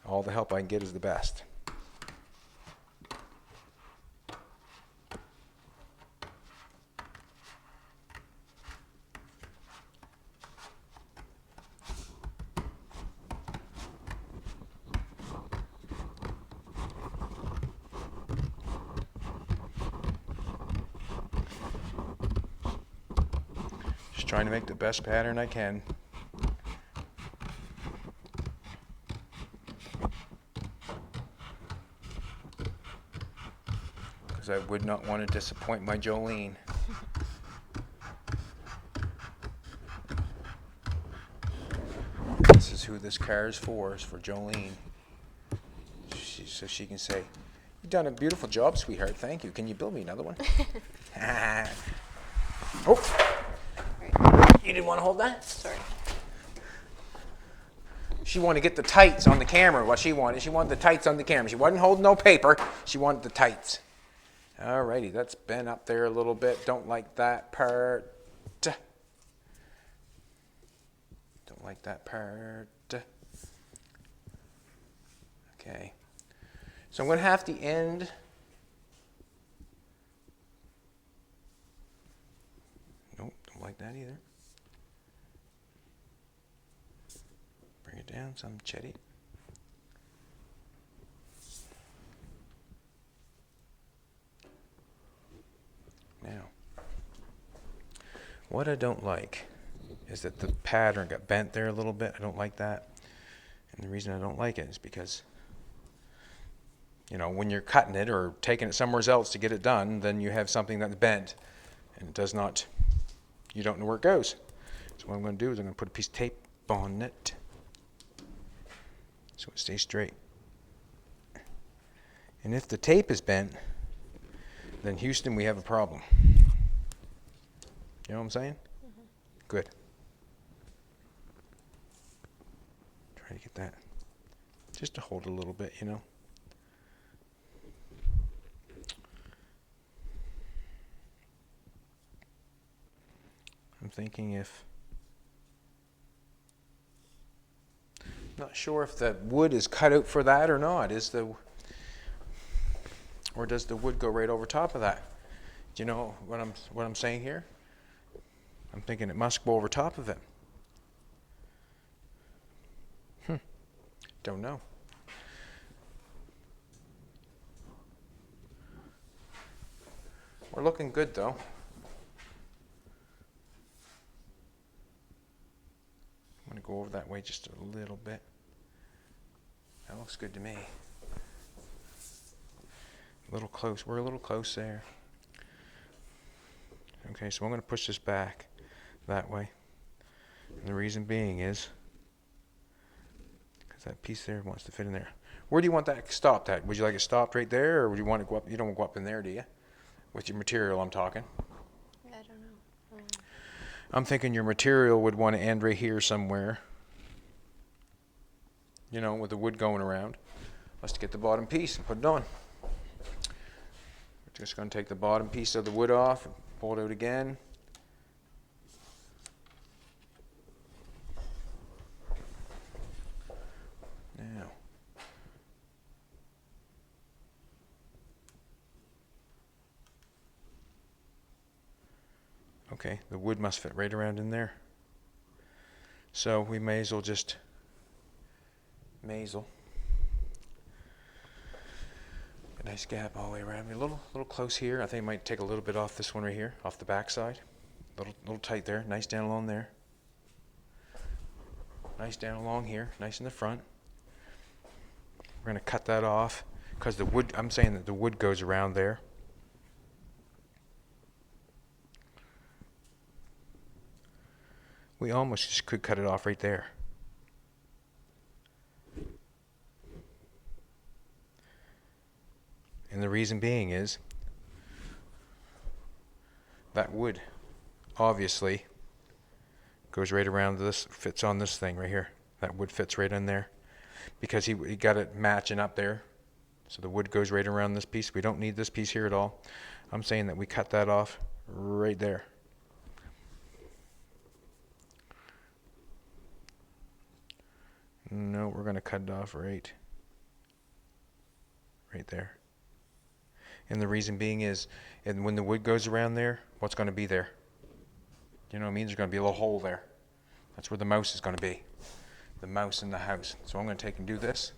all the help I can get is the best. Just trying to make the best pattern I can. Because I would not want to disappoint my Jolene. This is who this car is for Jolene. So she can say, "You've done a beautiful job, sweetheart. Thank you. Can you build me another one?" Oh, you didn't want to hold that? Sorry. She wanted to get the tights on the camera. What she wanted the tights on the camera. She wasn't holding no paper. She wanted the tights. Alrighty, that's bent up there a little bit. Don't like that part. Don't like that part. Okay. So I'm going to have the end. Nope, don't like that either. Bring it down some, Chetty. Now, what I don't like is that the pattern got bent there a little bit. I don't like that. And the reason I don't like it is because, when you're cutting it or taking it somewhere else to get it done, then you have something that's bent and it does not, you don't know where it goes. So what I'm going to do is I'm going to put a piece of tape on it so it stays straight. And if the tape is bent, then Houston, we have a problem. You know what I'm saying? Mm-hmm. Good. Try to get that just to hold it a little bit, I'm thinking not sure if the wood is cut out for that or not. Or does the wood go right over top of that? Do you know what I'm saying here? I'm thinking it must go over top of it. Don't know. We're looking good though. I'm going to go over that way just a little bit. That looks good to me. A little close. We're a little close there. Okay, so I'm going to push this back that way. And the reason being is because that piece there wants to fit in there. Where do you want that stopped at? Would you like it stopped right there, or would you want to go up? You don't want to go up in there, do you? With your material, I'm talking. I don't know. I'm thinking your material would want to end right here somewhere. With the wood going around. Let's get the bottom piece and put it on. We're just going to take the bottom piece of the wood off and pull it out again. Okay, the wood must fit right around in there. So we may as well just a nice gap all the way around. A little close here. I think I might take a little bit off this one right here, off the back side. Little tight there. Nice down along there. Nice down along here. Nice in the front. We're going to cut that off because the wood, I'm saying that the wood goes around there. We almost just could cut it off right there. And the reason being is that wood obviously goes right around this, fits on this thing right here. That wood fits right in there because he got it matching up there. So the wood goes right around this piece. We don't need this piece here at all. I'm saying that we cut that off right there. No, we're going to cut it off right there. And the reason being is, and when the wood goes around there, what's going to be there? You know what I mean? There's going to be a little hole there. That's where the mouse is going to be. The mouse in the house. So I'm going to take and do this.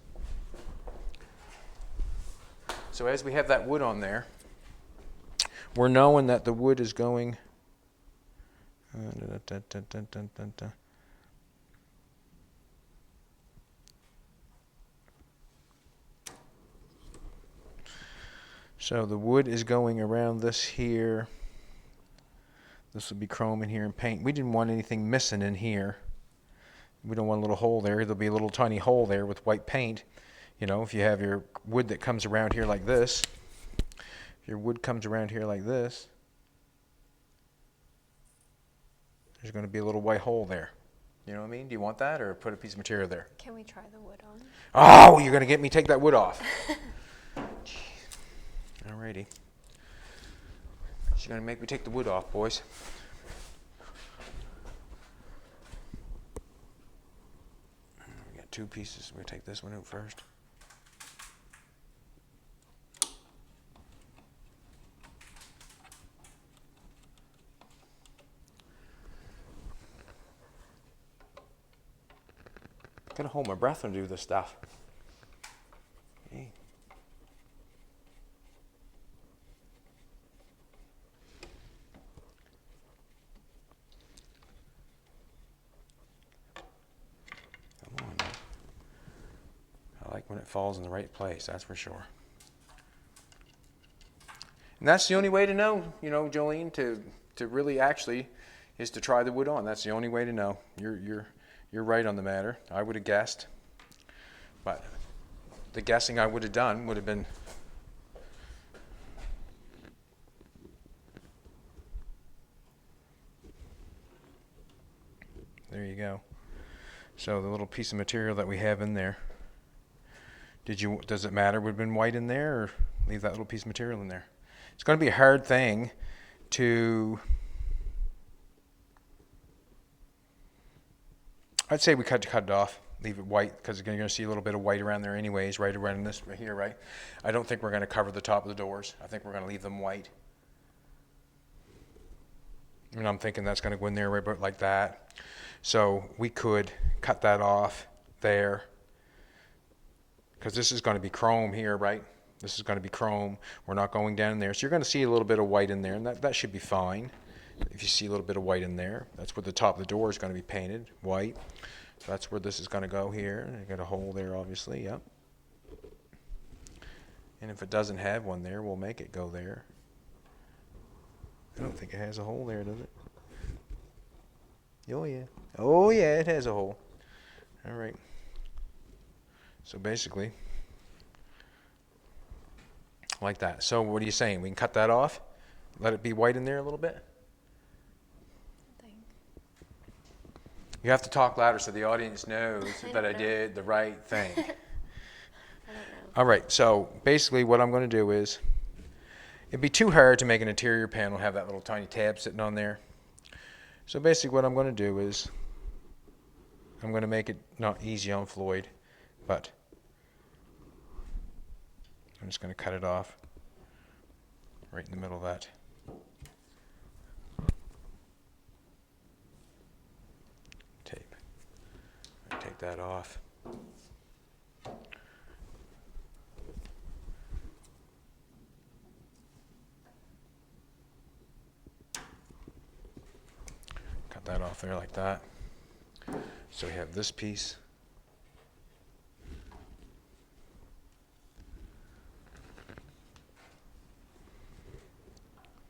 So as we have that wood on there, we're knowing that the wood is going... So the wood is going around this here. This will be chrome in here and paint. We didn't want anything missing in here. We don't want a little hole there. There'll be a little tiny hole there with white paint. You know, if you have your wood that comes around here like this, if your wood comes around here like this, there's going to be a little white hole there. You know what I mean? Do you want that, or put a piece of material there? Can we try the wood on? Oh, you're going to get me take that wood off. Alrighty. She's going to make me take the wood off, boys. We got two pieces. We're going to take this one out first. I'm going to hold my breath and do this stuff. Hey. When it falls in the right place, that's for sure. And that's the only way to know, you know, Jolene, to really actually is to try the wood on. That's the only way to know. You're right on the matter. I would have guessed, but the guessing I would have done would have been there you go. So the little piece of material that we have in there. Does it matter would have been white in there, or leave that little piece of material in there? It's going to be a hard thing to... I'd say we cut it off, leave it white, because you're going to see a little bit of white around there anyways, right around this right here, right? I don't think we're going to cover the top of the doors. I think we're going to leave them white. And I'm thinking that's going to go in there right about like that. So we could cut that off there. Because this is going to be chrome here, right? This is going to be chrome. We're not going down in there. So you're going to see a little bit of white in there, and that should be fine. If you see a little bit of white in there, that's where the top of the door is going to be painted white. So that's where this is going to go here. You got a hole there, obviously, yep. And if it doesn't have one there, we'll make it go there. I don't think it has a hole there, does it? Oh, yeah. Oh, yeah, it has a hole. All right. So basically, like that. So what are you saying? We can cut that off? Let it be white in there a little bit? You have to talk louder so the audience knows that I did the right thing. I don't know. All right, so basically what I'm going to do is, it'd be too hard to make an interior panel, have that little tiny tab sitting on there. So basically what I'm going to do is, I'm going to make it not easy on Floyd, but I'm just going to cut it off right in the middle of that. that off. Cut that off there like that. So we have this piece.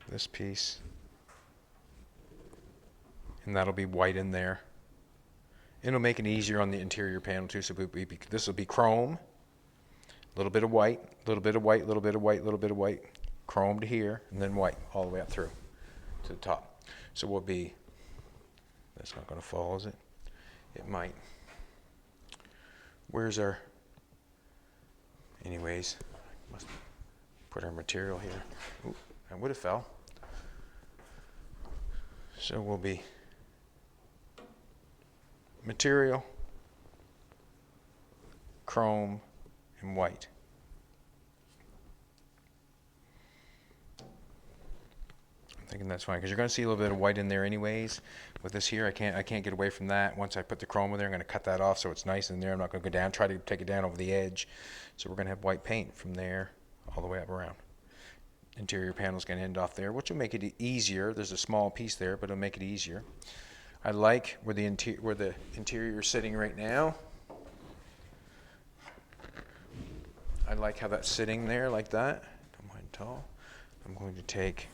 This piece. And that'll be white in there. It'll make it easier on the interior panel too. So this will be chrome, a little bit of white, a little bit of white, a little bit of white, a little bit of white, chrome to here, and then white all the way up through to the top. So we'll be, that's not going to fall, is it? It might. Where's our, anyways, must put our material here. Ooh, that would have fell. So we'll be material, chrome, and white. I'm thinking that's fine because you're going to see a little bit of white in there anyways. With this here, I can't get away from that. Once I put the chrome in there, I'm going to cut that off so it's nice in there. I'm not going to go down, try to take it down over the edge. So we're going to have white paint from there all the way up around. Interior panel's going to end off there, which will make it easier. There's a small piece there, but it'll make it easier. I like where the interior is sitting right now. I like how that's sitting there like that. Don't mind at all. I'm going to take,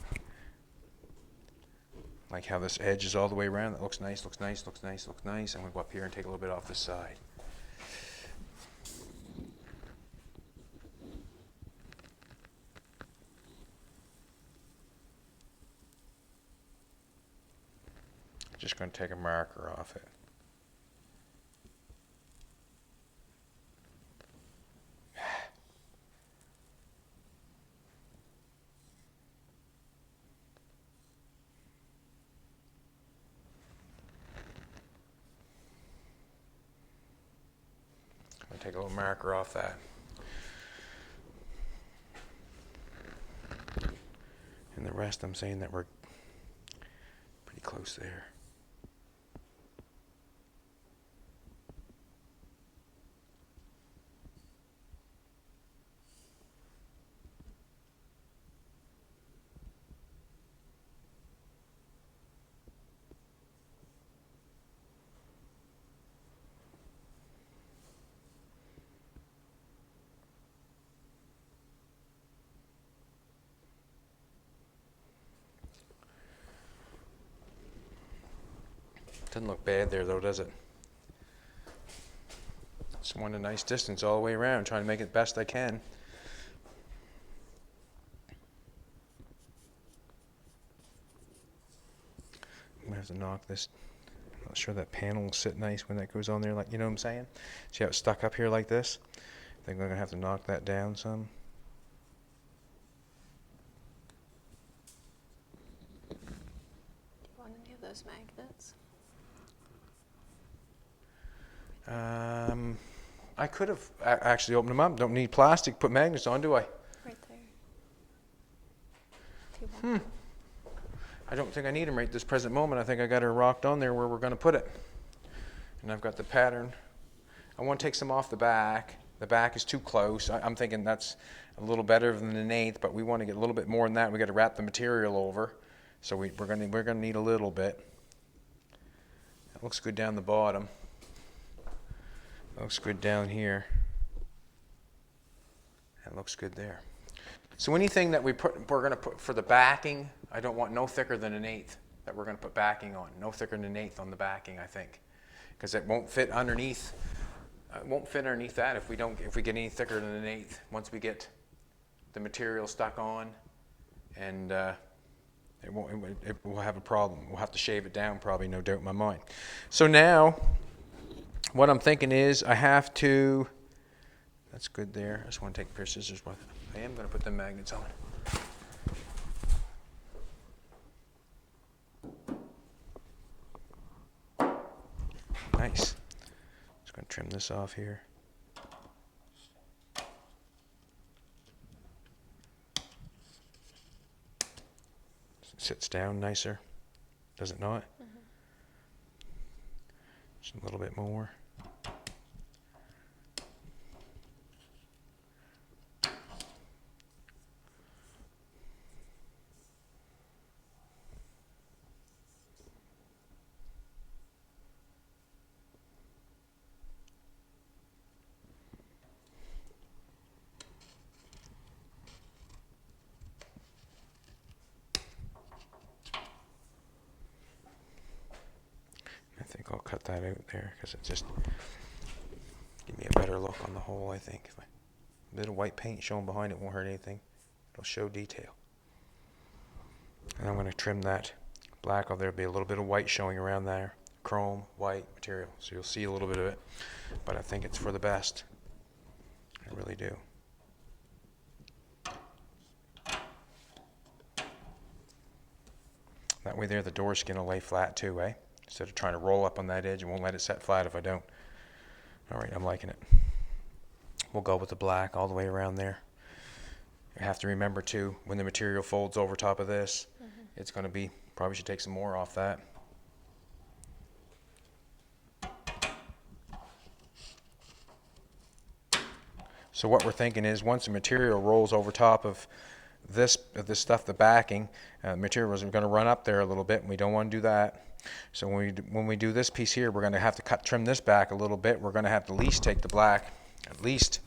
like how this edge is all the way around. That looks nice, looks nice, looks nice, looks nice. I'm going to go up here and take a little bit off this side. Just going to take a marker off it. I'm going to take a little marker off that. And the rest, I'm saying that we're pretty close there. Doesn't look bad there though, does it? Just want a nice distance all the way around, trying to make it best I can. I'm gonna have to knock this. I'm not sure that panel will sit nice when that goes on there, like, you know what I'm saying? See how it's stuck up here like this? I think I'm gonna have to knock that down some. Do you want any of those magnets? I could have actually opened them up. Don't need plastic. Put magnets on, do I? Right there. If you want. I don't think I need them right this present moment. I think I got her rocked on there where we're going to put it. And I've got the pattern. I want to take some off the back. The back is too close. I'm thinking that's a little better than an eighth, but we want to get a little bit more than that. We got to wrap the material over, so we're going to need a little bit. That looks good down the bottom. Looks good down here. That looks good there. So anything that we're going to put for the backing, I don't want no thicker than an eighth that we're going to put backing on. No thicker than an eighth on the backing, I think, because it won't fit underneath. It won't fit underneath that if we get any thicker than an eighth. Once we get the material stuck on, and it will have a problem. We'll have to shave it down, probably, no doubt in my mind. So now, what I'm thinking is I have to. That's good there. I just want to take a pair of scissors with it. I am going to put the magnets on. Nice. Just going to trim this off here. Sits down nicer, does it not? Mm-hmm. Just a little bit more. I'll cut that out there because it just give me a better look on the whole, I think. If a bit of white paint showing behind it won't hurt anything. It'll show detail. And I'm going to trim that black off. There'll be a little bit of white showing around there. Chrome, white material. So you'll see a little bit of it. But I think it's for the best. I really do. That way there the door skin will lay flat too, eh? Instead of trying to roll up on that edge, it won't let it set flat if I don't. Alright, I'm liking it. We'll go with the black all the way around there. You have to remember too, when the material folds over top of this, it's going to be, probably should take some more off that. So what we're thinking is once the material rolls over top of this stuff, the backing, material is going to run up there a little bit, and we don't want to do that. So when we do this piece here, we're going to have to trim this back a little bit. We're going to have to at least take the black, I'm going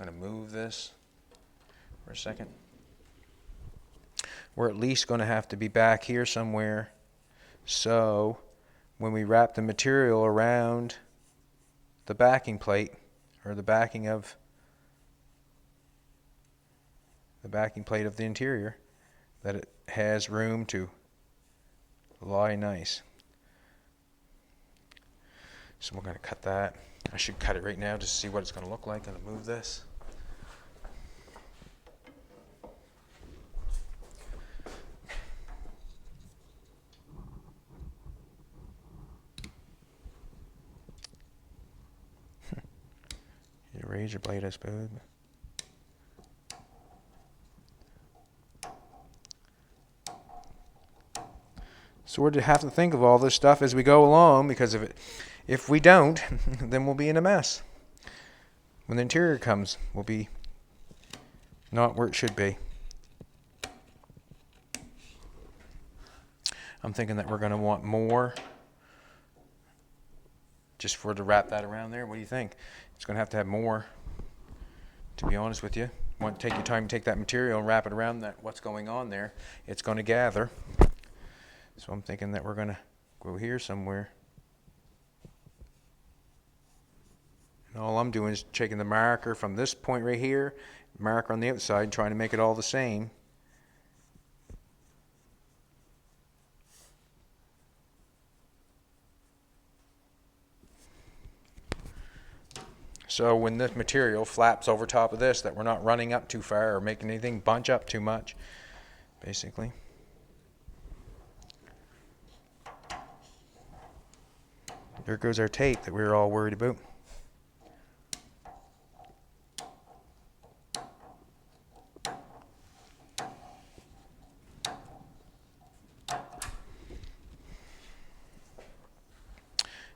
to move this for a second. We're at least going to have to be back here somewhere. So when we wrap the material around the backing plate, or the backing of the interior, that it has room to lie nice. So we're going to cut that. I should cut it right now just to see what it's going to look like. I'm going to move this. Your razor blade, I suppose. So we're to have to think of all this stuff as we go along, because if we don't, then we'll be in a mess. When the interior comes, we'll be not where it should be. I'm thinking that we're going to want more just to wrap that around there. What do you think? It's going to have more, to be honest with you. You want to take your time to take that material and wrap it around that what's going on there. It's going to gather. So I'm thinking that we're going to go here somewhere. And all I'm doing is taking the marker from this point right here, marker on the outside, and trying to make it all the same. So when this material flaps over top of this, that we're not running up too far or making anything bunch up too much, basically. There goes our tape that we were all worried about.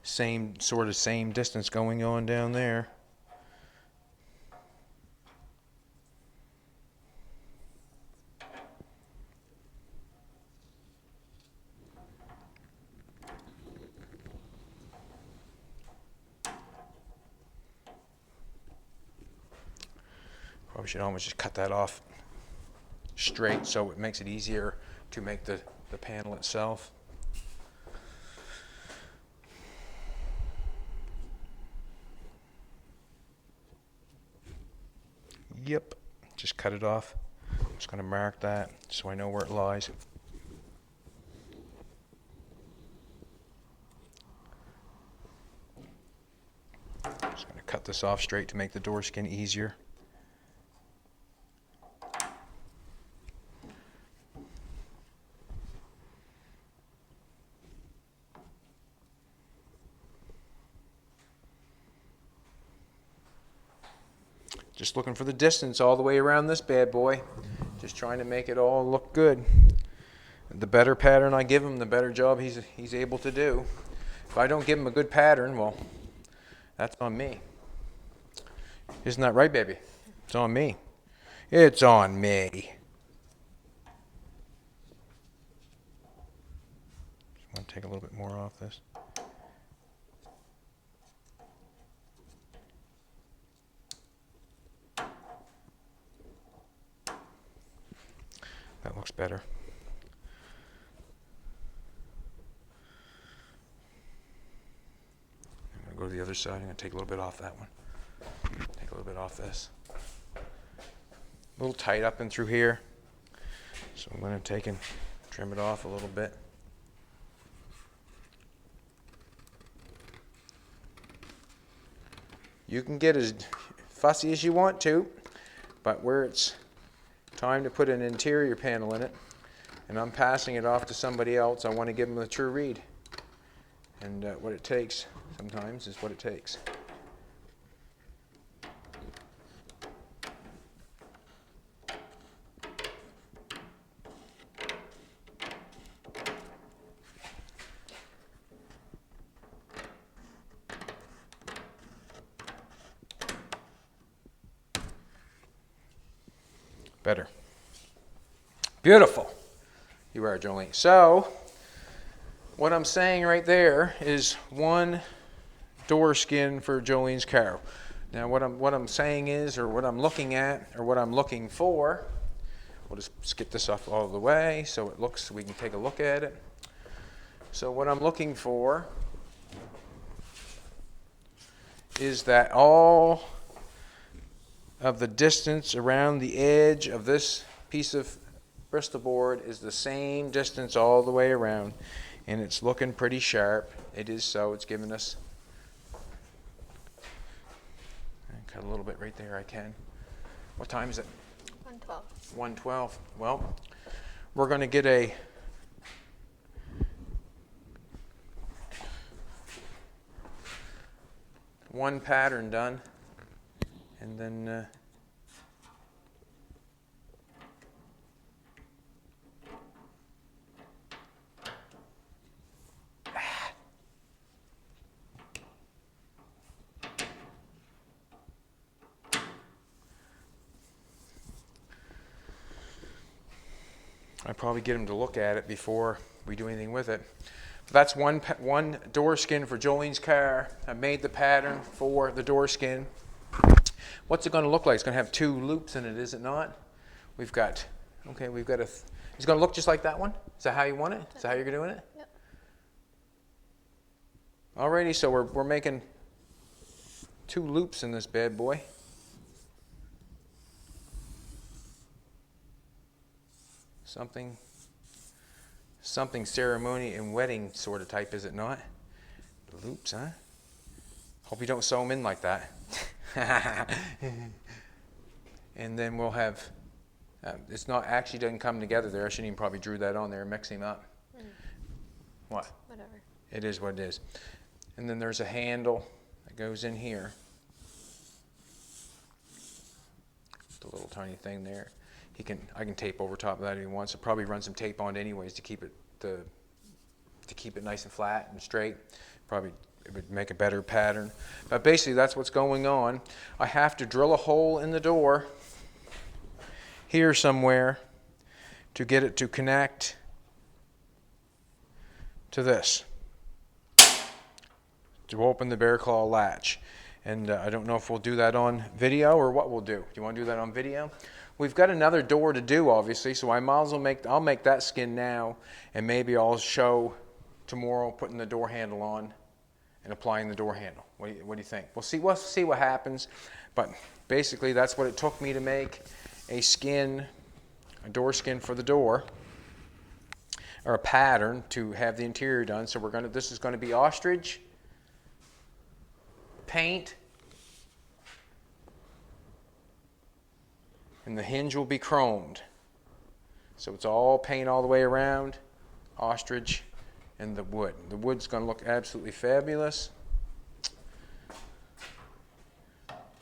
Same distance going on down there. Probably should almost just cut that off straight so it makes it easier to make the panel itself. Yep, just cut it off. I'm just going to mark that so I know where it lies. Just going to cut this off straight to make the door skin easier. Just looking for the distance all the way around this bad boy. Just trying to make it all look good. The better pattern I give him, the better job he's able to do. If I don't give him a good pattern, well, that's on me. Isn't that right, baby? It's on me. It's on me. Just want to take a little bit more off this. That looks better. go to the other side. I'm going to take a little bit off that one. Take a little bit off this. A little tight up and through here. So I'm going to take and trim it off a little bit. You can get as fussy as you want to, but where it's time to put an interior panel in it, and I'm passing it off to somebody else, I want to give them a true read. And what it takes sometimes is what it takes. Better. Beautiful. You are, Jolene. So, what I'm saying right there is one door skin for Jolene's car. Now, what I'm saying is, or what I'm looking at, or what I'm looking for, we'll just skip this off all the way so it looks, so we can take a look at it. So, what I'm looking for is that all of the distance around the edge of this piece of Bristol board is the same distance all the way around, and it's looking pretty sharp. It is so. It's giving us, cut a little bit right there. I can. What time is it? 1:12. 1:12. Well, we're going to get a one pattern done. And then I'd probably get him to look at it before we do anything with it. But that's one door skin for Jolene's car. I made the pattern for the door skin. What's it going to look like? It's going to have two loops in it, is it not? We've got, okay, we've got it's going to look just like that one? Is that how you want it? Is that how you're doing it? Yep. Alrighty, so we're making two loops in this bad boy. Something ceremony and wedding sort of type, is it not? Loops, huh? Hope you don't sew them in like that. And then we'll have, it's not actually doesn't come together there. I shouldn't even probably drew that on there and mix him up. What? Whatever. It is what it is. And then there's a handle that goes in here. The little tiny thing there. I can tape over top of that if he wants. I'll probably run some tape on it anyways to keep it nice and flat and straight. Probably it would make a better pattern. But basically that's what's going on. I have to drill a hole in the door here somewhere to get it to connect to this, to open the bear claw latch. And I don't know if we'll do that on video or what we'll do. Do you want to do that on video? We've got another door to do, obviously, so I might as well I'll make that skin now, and maybe I'll show tomorrow putting the door handle on and applying the door handle. What do you think? We'll see what happens, but basically that's what it took me to make a door skin for the door, or a pattern to have the interior done. So this is going to be ostrich paint, and the hinge will be chromed. So it's all paint all the way around, ostrich, and the wood. The wood's going to look absolutely fabulous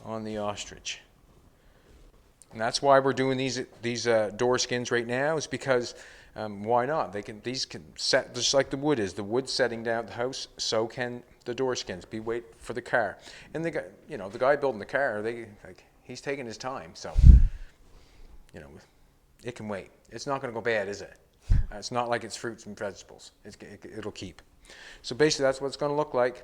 on the ostrich. And that's why we're doing these door skins right now, is because why not? These can set just like the wood is. The wood setting down the house, so can the door skins. Be wait for the car. And the guy building the car, he's taking his time, so it can wait. It's not going to go bad, is it? It's not like it's fruits and vegetables. It'll keep. So basically, that's what it's going to look like.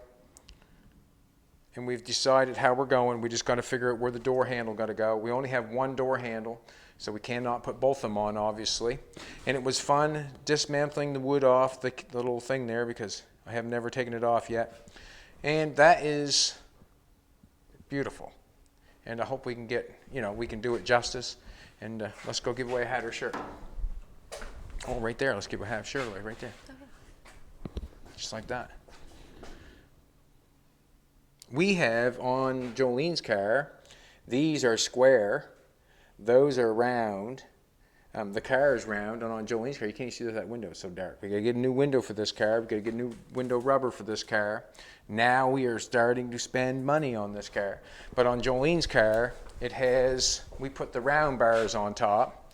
And we've decided how we're going. We just got to figure out where the door handle got to go. We only have one door handle, so we cannot put both of them on, obviously. And it was fun dismantling the wood off the little thing there, because I have never taken it off yet. And that is beautiful. And I hope we can get, we can do it justice. And let's go give away a hat or shirt. Oh, right there. Let's give a hat or shirt away right there. Just like that. We have on Jolene's car, these are square, those are round. The car is round, and on Jolene's car, you can't see that window, it's so dark. We gotta get a new window for this car. We gotta get new window rubber for this car. Now we are starting to spend money on this car. But on Jolene's car, it has, we put the round bars on top,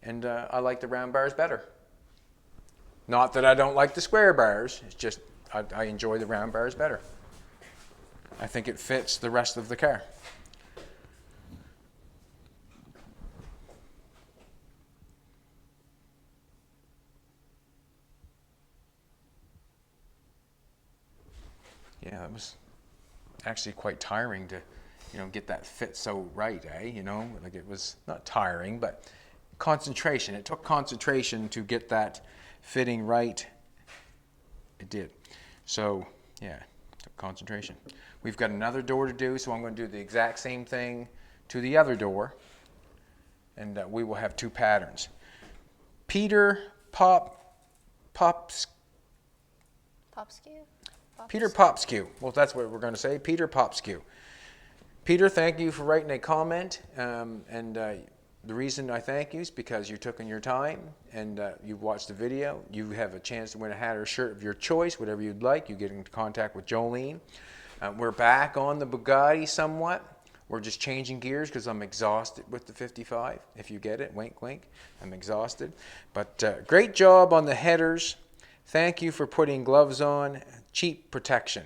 and I like the round bars better. Not that I don't like the square bars, it's just I enjoy the round bars better. I think it fits the rest of the car. Yeah, it was actually quite tiring to, get that fit so right, eh? Like it was not tiring, but concentration. It took concentration to get that fitting right. It did. So, yeah, it took concentration. We've got another door to do, so I'm going to do the exact same thing to the other door, and we will have two patterns. Peter Popskew. Peter Popskew. Well, that's what we're going to say. Peter Popskew. Peter, thank you for writing a comment. The reason I thank you is because you took in your time and you've watched the video. You have a chance to win a hat or a shirt of your choice, whatever you'd like. You get in contact with Jolene. We're back on the Bugatti somewhat. We're just changing gears because I'm exhausted with the 55. If you get it, wink, wink. I'm exhausted. But great job on the headers. Thank you for putting gloves on. Cheap protection.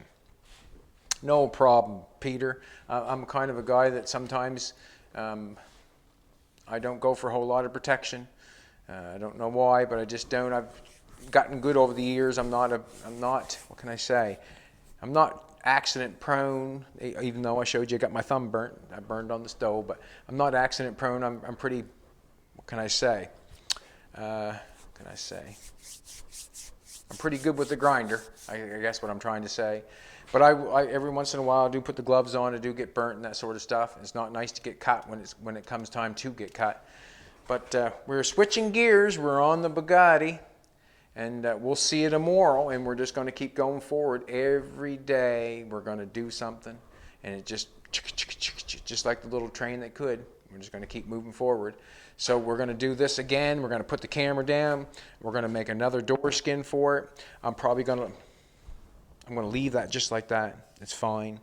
No problem, Peter. I'm kind of a guy that sometimes I don't go for a whole lot of protection. I don't know why, but I just don't. I've gotten good over the years. I'm not, what can I say? I'm not accident prone, even though I showed you I got my thumb burnt. I burned on the stove, but I'm not accident prone. I'm pretty, what can I say? I'm pretty good with the grinder, I guess what I'm trying to say. But I every once in a while I do put the gloves on, I do get burnt and that sort of stuff. It's not nice to get cut when it comes time to get cut. But we're switching gears, we're on the Bugatti, and we'll see you tomorrow, and we're just going to keep going forward. Every day we're going to do something, and it just like the little train that could. We're just going to keep moving forward. So we're going to do this again. We're going to put the camera down. We're going to make another door skin for it. I'm going to leave that just like that. It's fine.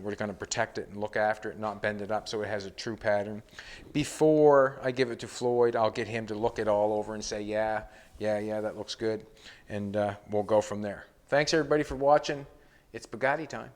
We're going to protect it and look after it, not bend it up so it has a true pattern. Before I give it to Floyd, I'll get him to look it all over and say, yeah, that looks good. And we'll go from there. Thanks, everybody, for watching. It's Bugatti time.